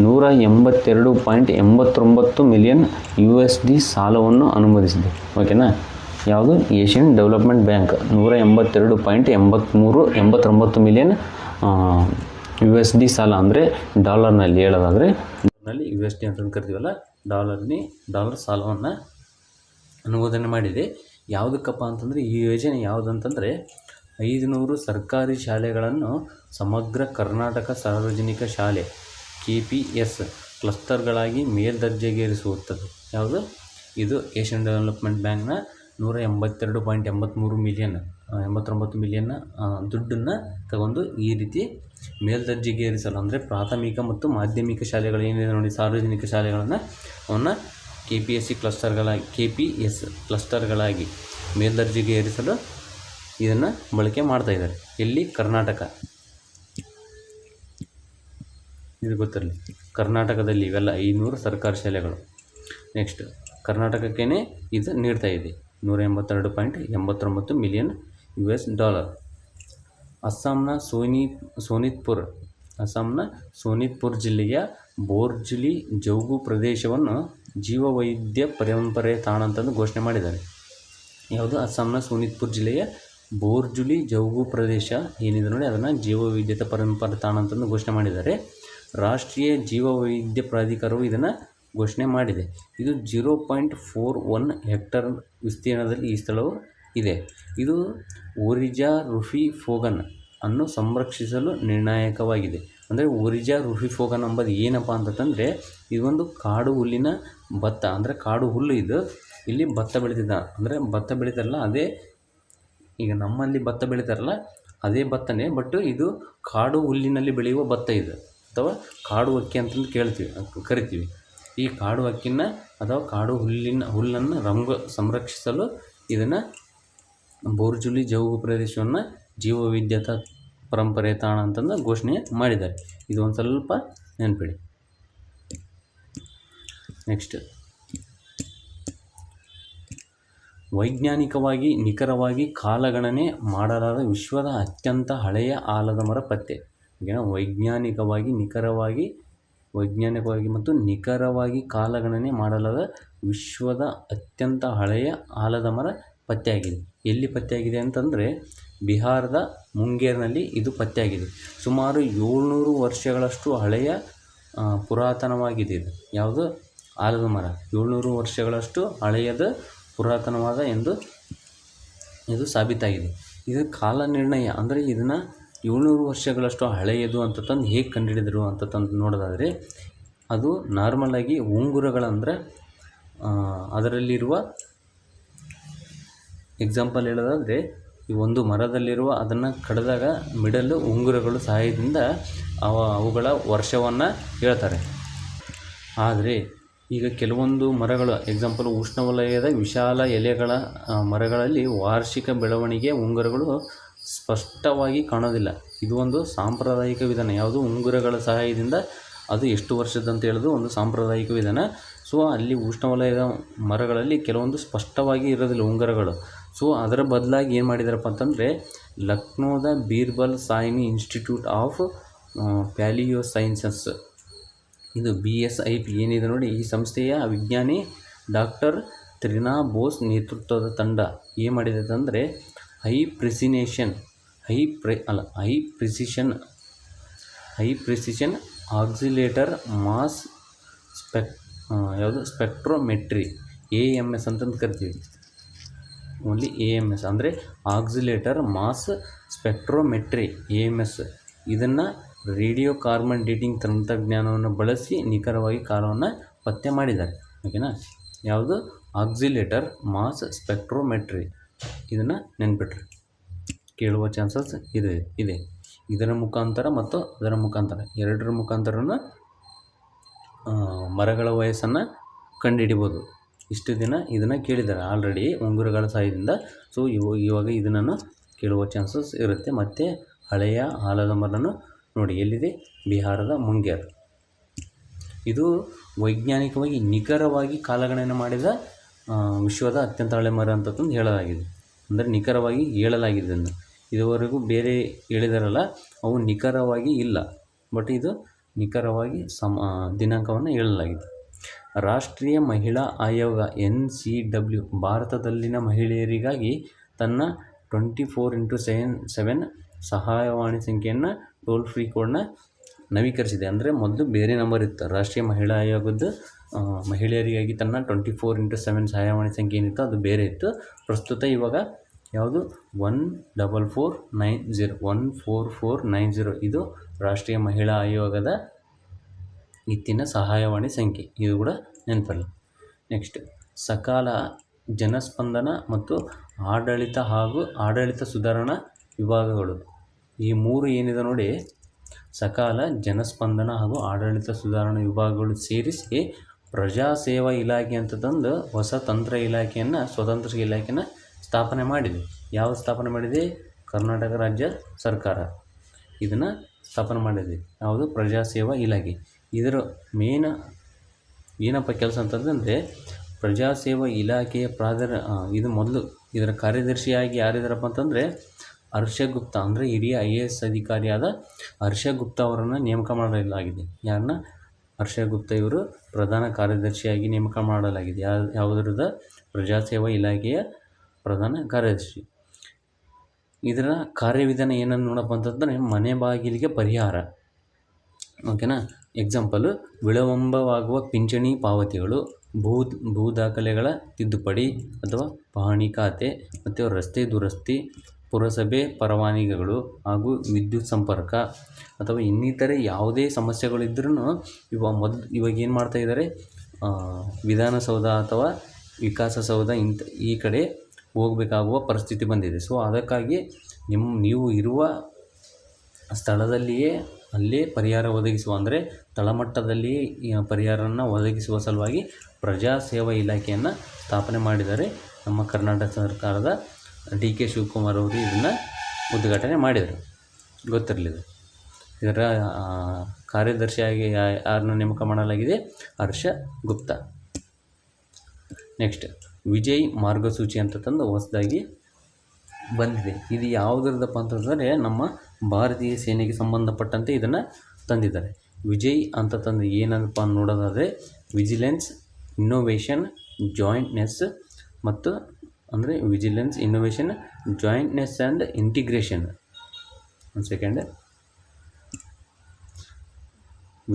182.89 ಮಿಲಿಯನ್ USD ಸಾಲವನ್ನು ಅನುಮೋದಿಸಿದೆ. ಓಕೆನಾ. ಯಾವುದು? Asian development bank 182.89 million USD ಸಾಲ, ಅಂದರೆ ಡಾಲರ್ನಲ್ಲಿ ಹೇಳೋದಾದರೆ USD ಅಂತ ಕರಿತೀವಲ್ಲ, ಡಾಲರ್ ಸಾಲವನ್ನು ಅನುಮೋದನೆ ಮಾಡಿದೆ. ಯಾವುದಕ್ಕಪ್ಪ ಅಂತಂದರೆ ಈ ಯೋಜನೆ ಯಾವುದಂತಂದರೆ 500 ಸರ್ಕಾರಿ ಶಾಲೆಗಳನ್ನು ಸಮಗ್ರ ಕರ್ನಾಟಕ ಸಾರ್ವಜನಿಕ ಶಾಲೆ KPS ಕ್ಲಸ್ಟರ್ಗಳಾಗಿ ಮೇಲ್ದರ್ಜೆಗೇರಿಸುತ್ತದೆ. ಯಾವುದು? ಇದು ಏಷ್ಯನ್ ಡೆವಲಪ್ಮೆಂಟ್ ಬ್ಯಾಂಕ್ನ 182.89 ಮಿಲಿಯನ್ ದುಡ್ಡನ್ನು ತಗೊಂಡು ಈ ರೀತಿ ಮೇಲ್ದರ್ಜೆಗೇರಿಸಲು, ಅಂದರೆ ಪ್ರಾಥಮಿಕ ಮತ್ತು ಮಾಧ್ಯಮಿಕ ಶಾಲೆಗಳು ಏನಿದೆ ನೋಡಿ, ಸಾರ್ವಜನಿಕ ಶಾಲೆಗಳನ್ನು ಅವನ್ನ KPS ಕ್ಲಸ್ಟರ್ಗಳಾಗಿ ಮೇಲ್ದರ್ಜೆಗೇರಿಸಲು ಇದನ್ನು ಬಳಕೆ ಮಾಡ್ತಾಯಿದ್ದಾರೆ. ಎಲ್ಲಿ? ಕರ್ನಾಟಕ. ಇದು ಗೊತ್ತಿರಲಿ, ಕರ್ನಾಟಕದಲ್ಲಿ ಇವೆಲ್ಲ 500 ಸರ್ಕಾರಿ ಶಾಲೆಗಳು. ನೆಕ್ಸ್ಟ್, ಕರ್ನಾಟಕಕ್ಕೇ ಇದು ನೀಡ್ತಾ ಇದೆ 182.89 ಮಿಲಿಯನ್ US ಡಾಲರ್. ಅಸ್ಸಾಂನ ಸೋನಿತ್ಪುರ್ ಜಿಲ್ಲೆಯ ಬೋರ್ಜುಲಿ ಜೌಗು ಪ್ರದೇಶವನ್ನು ಜೀವವೈವಿಧ್ಯ ಪರಂಪರೆ ತಾಣ ಅಂತಂದು ಘೋಷಣೆ ಮಾಡಿದ್ದಾರೆ. ಯಾವುದು? ಅಸ್ಸಾಂನ ಸೋನಿತ್ಪುರ್ ಜಿಲ್ಲೆಯ ಬೋರ್ಜುಲಿ ಜೌಗು ಪ್ರದೇಶ ಏನಿದೆ ನೋಡಿ, ಅದನ್ನು ಜೀವವೈವಿಧ್ಯತೆ ಪರಂಪರೆ ತಾಣ ಅಂತಂದು ಘೋಷಣೆ ಮಾಡಿದ್ದಾರೆ. ರಾಷ್ಟ್ರೀಯ ಜೀವವೈವಿಧ್ಯ ಪ್ರಾಧಿಕಾರವು ಇದನ್ನು ಘೋಷಣೆ ಮಾಡಿದೆ. ಇದು 0.41 ಹೆಕ್ಟರ್ ವಿಸ್ತೀರ್ಣದಲ್ಲಿ ಈ ಸ್ಥಳವು ಇದೆ. ಇದು ಓರಿಜಾ ರುಫಿಫೋಗನ್ ಅನ್ನು ಸಂರಕ್ಷಿಸಲು ನಿರ್ಣಾಯಕವಾಗಿದೆ. ಅಂದರೆ ಓರಿಜಾ ರುಫಿಫೋಗನ್ ಎಂಬುದು ಏನಪ್ಪ ಅಂತಂದರೆ, ಇದೊಂದು ಕಾಡು ಹುಲ್ಲಿನ ಭತ್ತ, ಅಂದರೆ ಕಾಡು ಹುಲ್ಲು. ಇದು ಇಲ್ಲಿ ಭತ್ತ ಬೆಳೀತಿದ್ದ, ಅಂದರೆ ಭತ್ತ ಬೆಳೀತಾರಲ್ಲ ಅದೇ, ಈಗ ನಮ್ಮಲ್ಲಿ ಭತ್ತ ಬೆಳೀತಾರಲ್ಲ ಅದೇ ಭತ್ತನೇ, ಬಟ್ ಇದು ಕಾಡು ಹುಲ್ಲಿನಲ್ಲಿ ಬೆಳೆಯುವ ಭತ್ತ ಇದು, ಅಥವಾ ಕಾಡು ಅಕ್ಕಿ ಅಂತಂದು ಕರಿತೀವಿ. ಈ ಕಾಡು ಅಕ್ಕಿನ ಅಥವಾ ಕಾಡು ಹುಲ್ಲನ್ನು ಸಂರಕ್ಷಿಸಲು ಇದನ್ನು ಬೋರ್ಜುಲಿ ಜೌಗು ಪ್ರದೇಶವನ್ನು ಜೀವವೈವಿಧ್ಯತಾ ಪರಂಪರೆ ತಾಣ ಅಂತಂದು ಘೋಷಣೆ ಮಾಡಿದ್ದಾರೆ. ಇದು ಒಂದು ಸ್ವಲ್ಪ ನೆನಪಿಡಿ. ನೆಕ್ಸ್ಟ್, ವೈಜ್ಞಾನಿಕವಾಗಿ ನಿಖರವಾಗಿ ಕಾಲಗಣನೆ ಮಾಡಲಾದ ವಿಶ್ವದ ಅತ್ಯಂತ ಹಳೆಯ ಆಲದ ಮರ ಪತ್ತೆ. ಓಕೆನಾ, ವೈಜ್ಞಾನಿಕವಾಗಿ ಮತ್ತು ನಿಖರವಾಗಿ ಕಾಲಗಣನೆ ಮಾಡಲಾದ ವಿಶ್ವದ ಅತ್ಯಂತ ಹಳೆಯ ಆಲದ ಮರ ಪತ್ತೆಯಾಗಿದೆ. ಎಲ್ಲಿ ಪತ್ತೆಯಾಗಿದೆ ಅಂತಂದರೆ ಬಿಹಾರದ ಮುಂಗೇರ್ನಲ್ಲಿ ಇದು ಪತ್ತೆಯಾಗಿದೆ. ಸುಮಾರು 700 ವರ್ಷಗಳಷ್ಟು ಹಳೆಯ ಪುರಾತನವಾಗಿದೆ. ಇದು ಯಾವುದು? ಆಲದ ಮರ 700 ವರ್ಷಗಳಷ್ಟು ಹಳೆಯದು, ಪುರಾತನವಾದ ಎಂದು ಇದು ಸಾಬೀತಾಗಿದೆ. ಇದು ಕಾಲ ನಿರ್ಣಯ ಅಂದರೆ ಇದನ್ನು 700 ವರ್ಷಗಳಷ್ಟು ಹಳೆಯದು ಅಂತ ತಂದು ಹೇಗೆ ಕಂಡುಹಿಡಿದರು ಅಂತ ತಂದು ನೋಡೋದಾದರೆ, ಅದು ನಾರ್ಮಲಾಗಿ ಉಂಗುರಗಳಂದರೆ ಅದರಲ್ಲಿರುವ ಎಕ್ಸಾಂಪಲ್ ಹೇಳೋದಾದರೆ, ಈ ಒಂದು ಮರದಲ್ಲಿರುವ ಅದನ್ನು ಕಡಿದಾಗ ಮಿಡಲ್ ಉಂಗುರಗಳು ಸಹಾಯದಿಂದ ಅವುಗಳ ವರ್ಷವನ್ನು ಹೇಳ್ತಾರೆ. ಆದರೆ ಈಗ ಕೆಲವೊಂದು ಮರಗಳು ಎಕ್ಸಾಂಪಲ್ ಉಷ್ಣವಲಯದ ವಿಶಾಲ ಎಲೆಗಳ ಮರಗಳಲ್ಲಿ ವಾರ್ಷಿಕ ಬೆಳವಣಿಗೆ ಉಂಗುರಗಳು ಸ್ಪಷ್ಟವಾಗಿ ಕಾಣೋದಿಲ್ಲ. ಇದು ಒಂದು ಸಾಂಪ್ರದಾಯಿಕ ವಿಧಾನ. ಯಾವುದು? ಉಂಗುರಗಳ ಸಹಾಯದಿಂದ ಅದು ಎಷ್ಟು ವರ್ಷದಂತ ಹೇಳೋದು ಒಂದು ಸಾಂಪ್ರದಾಯಿಕ ವಿಧಾನ. ಸೊ ಅಲ್ಲಿ ಉಷ್ಣವಲಯದ ಮರಗಳಲ್ಲಿ ಕೆಲವೊಂದು ಸ್ಪಷ್ಟವಾಗಿ ಇರೋದಿಲ್ಲ ಉಂಗುರಗಳು. ಸೊ ಅದರ ಬದಲಾಗಿ ಏನು ಮಾಡಿದಾರಪ್ಪ ಅಂತಂದರೆ, ಲಕ್ನೋದ Birbal Sahni Institute of Palaeosciences, ಇದು BSIP ಏನಿದೆ ನೋಡಿ, ಈ ಸಂಸ್ಥೆಯ ವಿಜ್ಞಾನಿ ಡಾಕ್ಟರ್ ತ್ರಿನಾ ಬೋಸ್ ನೇತೃತ್ವದ ತಂಡ ಏನು ಮಾಡಿದೆ ಅಂದರೆ, high precision accelerator mass spectrometry AMS ಅಂತಂದು ಕರಿತೀವಿ. ಓನ್ಲಿ AMS ಅಂದರೆ ಆಕ್ಸಿಲೇಟರ್ ಮಾಸ್ ಸ್ಪೆಕ್ಟ್ರೋಮೆಟ್ರಿ AMS. ಇದನ್ನು ರೇಡಿಯೋ ಕಾರ್ಬನ್ ಡೇಟಿಂಗ್ ತಂತ್ರಜ್ಞಾನವನ್ನು ಬಳಸಿ ನಿಖರವಾಗಿ ಕಾಲವನ್ನು ಪತ್ತೆ ಮಾಡಿದ್ದಾರೆ. ಓಕೆನಾ, ಯಾವುದು? Accelerator mass spectrometry. ಇದನ್ನು ನೆನ್ಪಿಟ್ರಿ, ಕೇಳುವ ಚಾನ್ಸಸ್ ಇದೆ. ಇದರ ಮುಖಾಂತರ ಮತ್ತು ಅದರ ಮುಖಾಂತರ ಎರಡರ ಮುಖಾಂತರನ ಮರಗಳ ವಯಸ್ಸನ್ನು ಕಂಡುಹಿಡಿಬೋದು. ಇಷ್ಟು ದಿನ ಇದನ್ನು ಕೇಳಿದ್ದಾರೆ ಆಲ್ರೆಡಿ ಉಂಗುರಗಳ ಸಹಾಯದಿಂದ. ಸೊ ಇವಾಗ ಇದನ್ನು ಕೇಳುವ ಚಾನ್ಸಸ್ ಇರುತ್ತೆ. ಮತ್ತು ಹಳೆಯ ಆಲದ ಮರನ ನೋಡಿ ಎಲ್ಲಿದೆ? ಬಿಹಾರದ ಮುಂಗೇರ್. ಇದು ವೈಜ್ಞಾನಿಕವಾಗಿ ನಿಖರವಾಗಿ ಕಾಲಗಣನೆ ಮಾಡಿದ ವಿಶ್ವದ ಅತ್ಯಂತ ಹಳೆ ಮರ ಅಂತಂದು ಹೇಳಲಾಗಿದೆ. ಅಂದರೆ ನಿಖರವಾಗಿ ಹೇಳಲಾಗಿದೆ. ಇದುವರೆಗೂ ಬೇರೆ ಹೇಳಿದಾರಲ್ಲ, ಅವು ನಿಖರವಾಗಿ ಇಲ್ಲ. ಬಟ್ ಇದು ನಿಖರವಾಗಿ ದಿನಾಂಕವನ್ನು ಹೇಳಲಾಗಿದೆ. ರಾಷ್ಟ್ರೀಯ ಮಹಿಳಾ ಆಯೋಗ NCW ಭಾರತದಲ್ಲಿನ ಮಹಿಳೆಯರಿಗಾಗಿ ತನ್ನ 24x7 ಸಹಾಯವಾಣಿ ಸಂಖ್ಯೆಯನ್ನು ಟೋಲ್ ಫ್ರೀ ಕೋಡ್ನ ನವೀಕರಿಸಿದೆ. ಅಂದರೆ ಮೊದಲು ಬೇರೆ ನಂಬರ್ ಇತ್ತು. ರಾಷ್ಟ್ರೀಯ ಮಹಿಳಾ ಆಯೋಗದ ಮಹಿಳೆಯರಿಗಾಗಿ ತನ್ನ 24x7 ಸಹಾಯವಾಣಿ ಸಂಖ್ಯೆ ಏನಿತ್ತು ಅದು ಬೇರೆ ಇತ್ತು. ಪ್ರಸ್ತುತ ಇವಾಗ ಯಾವುದು? 14490 ಇದು ರಾಷ್ಟ್ರೀಯ ಮಹಿಳಾ ಆಯೋಗದ ಇತ್ತಿನ ಸಹಾಯವಾಣಿ ಸಂಖ್ಯೆ. ಇದು ಕೂಡ ನೆನಪಲ್ಲಿ. ನೆಕ್ಸ್ಟ್, ಸಕಾಲ, ಜನಸ್ಪಂದನ ಮತ್ತು ಆಡಳಿತ ಹಾಗೂ ಆಡಳಿತ ಸುಧಾರಣಾ ವಿಭಾಗಗಳು. ಈ ಮೂರು ಏನಿದೆ ನೋಡಿ, ಸಕಾಲ, ಜನಸ್ಪಂದನ ಹಾಗೂ ಆಡಳಿತ ಸುಧಾರಣಾ ವಿಭಾಗಗಳು ಸೇರಿಸಿ ಪ್ರಜಾಸೇವಾ ಇಲಾಖೆ ಅಂತ ತಂದು ಹೊಸ ಸ್ವತಂತ್ರ ಇಲಾಖೆಯನ್ನು ಸ್ಥಾಪನೆ ಮಾಡಿದೆ. ಯಾವುದು ಸ್ಥಾಪನೆ ಮಾಡಿದೆ? ಕರ್ನಾಟಕ ರಾಜ್ಯ ಸರ್ಕಾರ ಇದನ್ನು ಸ್ಥಾಪನೆ ಮಾಡಿದೆ. ಯಾವುದು? ಪ್ರಜಾಸೇವಾ ಇಲಾಖೆ. ಇದರ ಮೇನ್ ಏನಪ್ಪ ಕೆಲಸ ಅಂತಂದರೆ, ಪ್ರಜಾಸೇವಾ ಇಲಾಖೆಯ ಇದು ಮೊದಲು ಇದರ ಕಾರ್ಯದರ್ಶಿಯಾಗಿ ಯಾರಿದ್ದಾರಪ್ಪ ಅಂತಂದರೆ ಹರ್ಷಗುಪ್ತ, ಅಂದರೆ ಹಿರಿಯ IAS ಅಧಿಕಾರಿಯಾದ ಹರ್ಷಗುಪ್ತ ಅವರನ್ನು ನೇಮಕ ಮಾಡಲಾಗಿದೆ. ಯಾರನ್ನ? ಹರ್ಷಗುಪ್ತ ಇವರು ಪ್ರಧಾನ ಕಾರ್ಯದರ್ಶಿಯಾಗಿ ನೇಮಕ ಮಾಡಲಾಗಿದೆ. ಯಾವುದರದ? ಪ್ರಜಾಸೇವಾ ಇಲಾಖೆಯ ಪ್ರಧಾನ ಕಾರ್ಯದರ್ಶಿ. ಇದರ ಕಾರ್ಯವಿಧಾನ ಏನನ್ನು ನೋಡಪ್ಪ ಅಂತಂದರೆ, ಮನೆ ಬಾಗಿಲಿಗೆ ಪರಿಹಾರ. ಓಕೆನಾ, ಎಕ್ಸಾಂಪಲು ವಿಳಂಬವಾಗುವ ಪಿಂಚಣಿ ಪಾವತಿಗಳು, ಭೂ ದಾಖಲೆಗಳ ತಿದ್ದುಪಡಿ ಅಥವಾ ಪಹಣಿ ಖಾತೆ, ಮತ್ತು ರಸ್ತೆ ದುರಸ್ತಿ, ಪುರಸಭೆ ಪರವಾನಗಿಗಳು ಹಾಗೂ ವಿದ್ಯುತ್ ಸಂಪರ್ಕ ಅಥವಾ ಇನ್ನಿತರೆ ಯಾವುದೇ ಸಮಸ್ಯೆಗಳಿದ್ರೂ ಇವಾಗ ಏನು ಮಾಡ್ತಾಯಿದ್ದಾರೆ, ವಿಧಾನಸೌಧ ಅಥವಾ ವಿಕಾಸಸೌಧ ಈ ಕಡೆ ಹೋಗಬೇಕಾಗುವ ಪರಿಸ್ಥಿತಿ ಬಂದಿದೆ. ಸೊ ಅದಕ್ಕಾಗಿ ನೀವು ಇರುವ ಸ್ಥಳದಲ್ಲಿಯೇ ಅಲ್ಲೇ ಪರಿಹಾರ ಒದಗಿಸುವ, ಅಂದರೆ ತಳಮಟ್ಟದಲ್ಲಿಯೇ ಪರಿಹಾರವನ್ನು ಒದಗಿಸುವ ಸಲುವಾಗಿ ಪ್ರಜಾಸೇವಾ ಇಲಾಖೆಯನ್ನು ಸ್ಥಾಪನೆ ಮಾಡಿದ್ದಾರೆ. ನಮ್ಮ ಕರ್ನಾಟಕ ಸರ್ಕಾರದ DK ಶಿವಕುಮಾರ್ ಅವರು ಇದನ್ನು ಉದ್ಘಾಟನೆ ಮಾಡಿದರು. ಗೊತ್ತಿರಲಿದೆ. ಇದರ ಕಾರ್ಯದರ್ಶಿಯಾಗಿ ಯಾರನ್ನು ನೇಮಕ ಮಾಡಲಾಗಿದೆ? ಹರ್ಷ ಗುಪ್ತಾ. ನೆಕ್ಸ್ಟ್, ವಿಜಯ್ ಮಾರ್ಗಸೂಚಿ ಅಂತ ತಂದು ಹೊಸದಾಗಿ ಬಂದಿದೆ. ಇದು ಯಾವುದರದಪ್ಪ ಅಂತಂದರೆ ನಮ್ಮ ಭಾರತೀಯ ಸೇನೆಗೆ ಸಂಬಂಧಪಟ್ಟಂತೆ ಇದನ್ನು ತಂದಿದ್ದಾರೆ. ವಿಜಯ್ ಅಂತ ತಂದು ಏನಪ್ಪ ನೋಡೋದಾದರೆ ವಿಜಿಲೆನ್ಸ್, ಇನ್ನೋವೇಷನ್, ಜಾಯಿಂಟ್ನೆಸ್ ಮತ್ತು ಅಂದರೆ vigilance, innovation, jointness and integration. ಒಂದು second.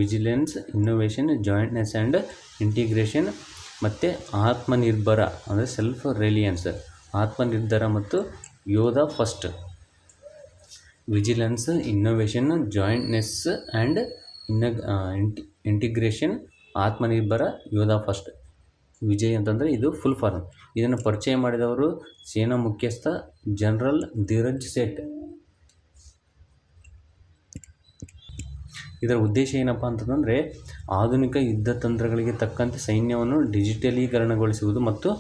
Vigilance, innovation, jointness and integration ಮತ್ತು ಆತ್ಮನಿರ್ಭರ ಅಂದರೆ ಸೆಲ್ಫ್ ರಿಲಿಯನ್ಸ್, ಆತ್ಮನಿರ್ಭರ ಮತ್ತು Yodha first. Vigilance, innovation, jointness and integration, Atmanirbhar, Yodha first. Vijay ಅಂತಂದರೆ ಇದು ಫುಲ್ ಫಾರ್ಮ್. ಇದನ್ನು ಪರಿಚಯ ಮಾಡಿದವರು ಸೇನಾ ಮುಖ್ಯಸ್ಥ ಜನರಲ್ ಧೀರಜ್ ಸೇಠ್. ಇದರ ಉದ್ದೇಶ ಏನಪ್ಪ ಅಂತಂದರೆ ಆಧುನಿಕ ಯುದ್ಧ ತಂತ್ರಗಳಿಗೆ ತಕ್ಕಂತೆ ಸೈನ್ಯವನ್ನು ಡಿಜಿಟಲೀಕರಣಗೊಳಿಸುವುದು ಮತ್ತು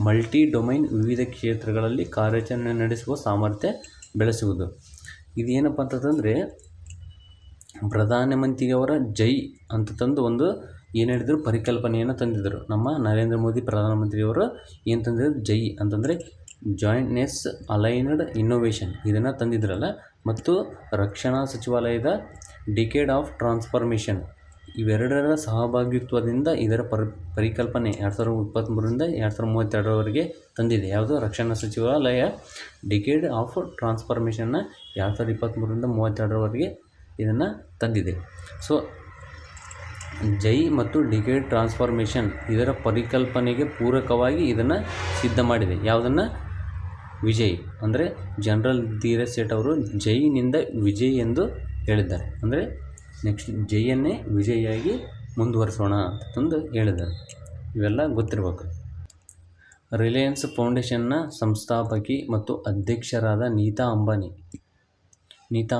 ಮಲ್ಟಿ ಡೊಮೈನ್ ವಿವಿಧ ಕ್ಷೇತ್ರಗಳಲ್ಲಿ ಕಾರ್ಯಾಚರಣೆ ನಡೆಸುವ ಸಾಮರ್ಥ್ಯ ಬೆಳೆಸುವುದು. ಇದೇನಪ್ಪ ಅಂತಂದರೆ ಪ್ರಧಾನಮಂತ್ರಿಯವರ ಜೈ ಅಂತ ತಂದು ಒಂದು ಏನು ಹೇಳಿದ್ರು ಪರಿಕಲ್ಪನೆಯನ್ನು ತಂದಿದ್ದರು. ನಮ್ಮ ನರೇಂದ್ರ ಮೋದಿ ಪ್ರಧಾನಮಂತ್ರಿಯವರು ಏನು ತಂದಿದ್ರು, ಜೈ ಅಂತಂದರೆ ಜಾಯಿಂಟ್ನೆಸ್, ಅಲೈನ್ಡ್ ಇನ್ನೋವೇಷನ್ ಇದನ್ನು ತಂದಿದ್ರಲ್ಲ. ಮತ್ತು ರಕ್ಷಣಾ ಸಚಿವಾಲಯದ ಡಿಕೇಡ್ ಆಫ್ ಟ್ರಾನ್ಸ್ಫಾರ್ಮೇಷನ್ ಇವೆರಡರ ಸಹಭಾಗಿತ್ವದಿಂದ ಇದರ ಪರಿಕಲ್ಪನೆ 2023ರಿಂದ 2032ರವರೆಗೆ ತಂದಿದೆ. ಯಾವುದು? ರಕ್ಷಣಾ ಸಚಿವಾಲಯ ಡಿಕೇಡ್ ಆಫ್ ಟ್ರಾನ್ಸ್ಫಾರ್ಮೇಷನ್ನ 2023ರಿಂದ 2032ರವರೆಗೆ ಇದನ್ನು ತಂದಿದೆ. ಸೊ ಜೈ ಮತ್ತು ಡಿಕೇಡ್ ಟ್ರಾನ್ಸ್ಫಾರ್ಮೇಷನ್ ಇದರ ಪರಿಕಲ್ಪನೆಗೆ ಪೂರಕವಾಗಿ ಇದನ್ನು ಸಿದ್ಧ ಮಾಡಿದೆ. ಯಾವುದನ್ನು? ವಿಜಯ್ ಅಂದರೆ ಜನರಲ್ ಧೀರಜ್ ಸೇಠ್ ಅವರು ಜೈನಿಂದ ವಿಜಯ್ ಎಂದು ಹೇಳಿದ್ದಾರೆ. ಅಂದರೆ ನೆಕ್ಸ್ಟ್ ಜೈಯನ್ನೇ ವಿಜಯಾಗಿ ಮುಂದುವರಿಸೋಣ ಅಂತಂದು ಹೇಳಿದ್ದಾರೆ. ಇವೆಲ್ಲ ಗೊತ್ತಿರಬೇಕು. ರಿಲಯನ್ಸ್ ಫೌಂಡೇಶನ್ನ ಸಂಸ್ಥಾಪಕಿ ಮತ್ತು ಅಧ್ಯಕ್ಷರಾದ ನೀತಾ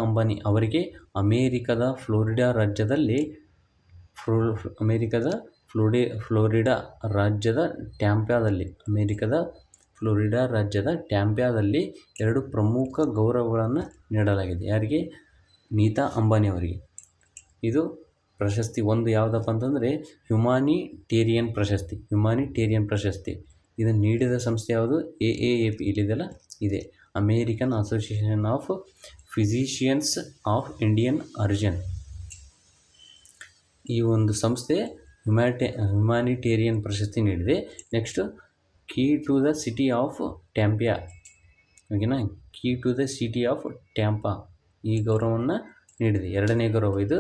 ಅಂಬಾನಿ ಅವರಿಗೆ ಅಮೇರಿಕದ ಫ್ಲೋರಿಡಾ ರಾಜ್ಯದ ಟ್ಯಾಂಪಾದಲ್ಲಿ 2 ಪ್ರಮುಖ ಗೌರವಗಳನ್ನು ನೀಡಲಾಗಿದೆ. ಯಾರಿಗೆ? ನೀತಾ ಅಂಬಾನಿ ಅವರಿಗೆ. ಇದು ಪ್ರಶಸ್ತಿ ಒಂದು ಯಾವುದಪ್ಪ ಅಂತಂದರೆ ಹ್ಯುಮಾನಿಟೇರಿಯನ್ ಪ್ರಶಸ್ತಿ. ಇದನ್ನು ನೀಡಿದ ಸಂಸ್ಥೆ ಯಾವುದು? AAAP ಇಲ್ಲಿದೆಲ್ಲ ಇದೆ, American Association of Physicians of Indian Origin. ಈ ಒಂದು ಸಂಸ್ಥೆ ಹ್ಯುಮಾನಿಟೇರಿಯನ್ ಪ್ರಶಸ್ತಿ ನೀಡಿದೆ. Next key to the city of Tampa, ಓಕೆನಾ? Key to the city of Tampa ಈ ಗೌರವವನ್ನು ನೀಡಿದೆ. 2ನೇ ಗೌರವ ಇದು.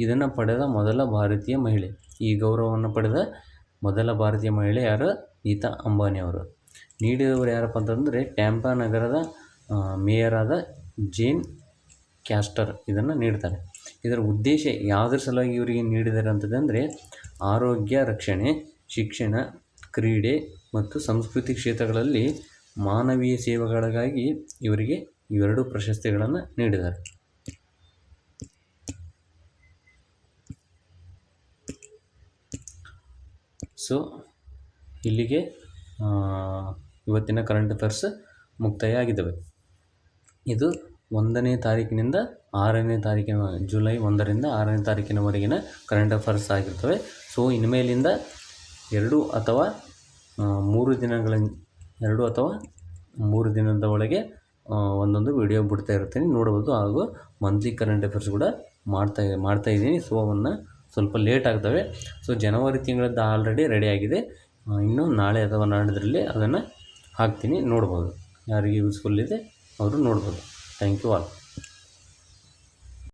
ಇದನ್ನು ಪಡೆದ ಮೊದಲ ಭಾರತೀಯ ಮಹಿಳೆ. ಈ ಗೌರವವನ್ನು ಪಡೆದ ಮೊದಲ ಭಾರತೀಯ ಮಹಿಳೆ ಯಾರು? ನೀತಾ ಅಂಬಾನಿ ಅವರು. ನೀಡಿದವರು ಯಾರಪ್ಪ ಅಂತಂದರೆ ಟ್ಯಾಂಪಾ ನಗರದ ಮೇಯರಾದ ಜೇನ್ ಕ್ಯಾಸ್ಟರ್ ಇದನ್ನು ನೀಡ್ತಾರೆ. ಇದರ ಉದ್ದೇಶ ಯಾವುದರ ಸಲುವಾಗಿ ಇವರಿಗೆ ನೀಡಿದ್ದಾರೆ ಅಂತಂದರೆ ಆರೋಗ್ಯ ರಕ್ಷಣೆ, ಶಿಕ್ಷಣ, ಕ್ರೀಡೆ ಮತ್ತು ಸಂಸ್ಕೃತಿ ಕ್ಷೇತ್ರಗಳಲ್ಲಿ ಮಾನವೀಯ ಸೇವೆಗಳಿಗಾಗಿ ಇವರಿಗೆ ಇವೆರಡು ಪ್ರಶಸ್ತಿಗಳನ್ನು ನೀಡಿದ್ದಾರೆ. ಸೊ ಇಲ್ಲಿಗೆ ಇವತ್ತಿನ ಕರೆಂಟ್ ಅಫೇರ್ಸ್ ಮುಕ್ತಾಯ ಆಗಿದ್ದಾವೆ. ಇದು 1ನೇ ತಾರೀಕಿನಿಂದ 6ನೇ ತಾರೀಕಿನ ಜುಲೈ 1ರಿಂದ 6ನೇ ತಾರೀಕಿನವರೆಗಿನ ಕರೆಂಟ್ ಅಫೇರ್ಸ್ ಆಗಿರ್ತವೆ. ಸೊ ಇನ್ಮೇಲಿಂದ 2 ಅಥವಾ 3 ದಿನದ ಒಳಗೆ ಒಂದೊಂದು ವಿಡಿಯೋ ಬಿಡ್ತಾ ಇರ್ತೀನಿ, ನೋಡ್ಬೋದು. ಹಾಗೂ ಮಂತ್ಲಿ ಕರೆಂಟ್ ಅಫೇರ್ಸ್ ಕೂಡ ಮಾಡ್ತಾಯಿದ್ದೀನಿ. ಸೊ ಅವನ್ನು ಸ್ವಲ್ಪ ಲೇಟ್ ಆಗ್ತವೆ. ಸೊ ಜನವರಿ ತಿಂಗಳದ್ದು ಆಲ್ರೆಡಿ ರೆಡಿ ಆಗಿದೆ. ಇನ್ನು ನಾಳೆ ಅಥವಾ ನಾಡಿದ್ರಲ್ಲಿ ಅದನ್ನು ಹಾಕ್ತೀನಿ, ನೋಡ್ಬೋದು. ಯಾರಿಗೆ ಯೂಸ್ಫುಲ್ ಇದೆ ಅವರು ನೋಡ್ಬೋದು. Thank you all.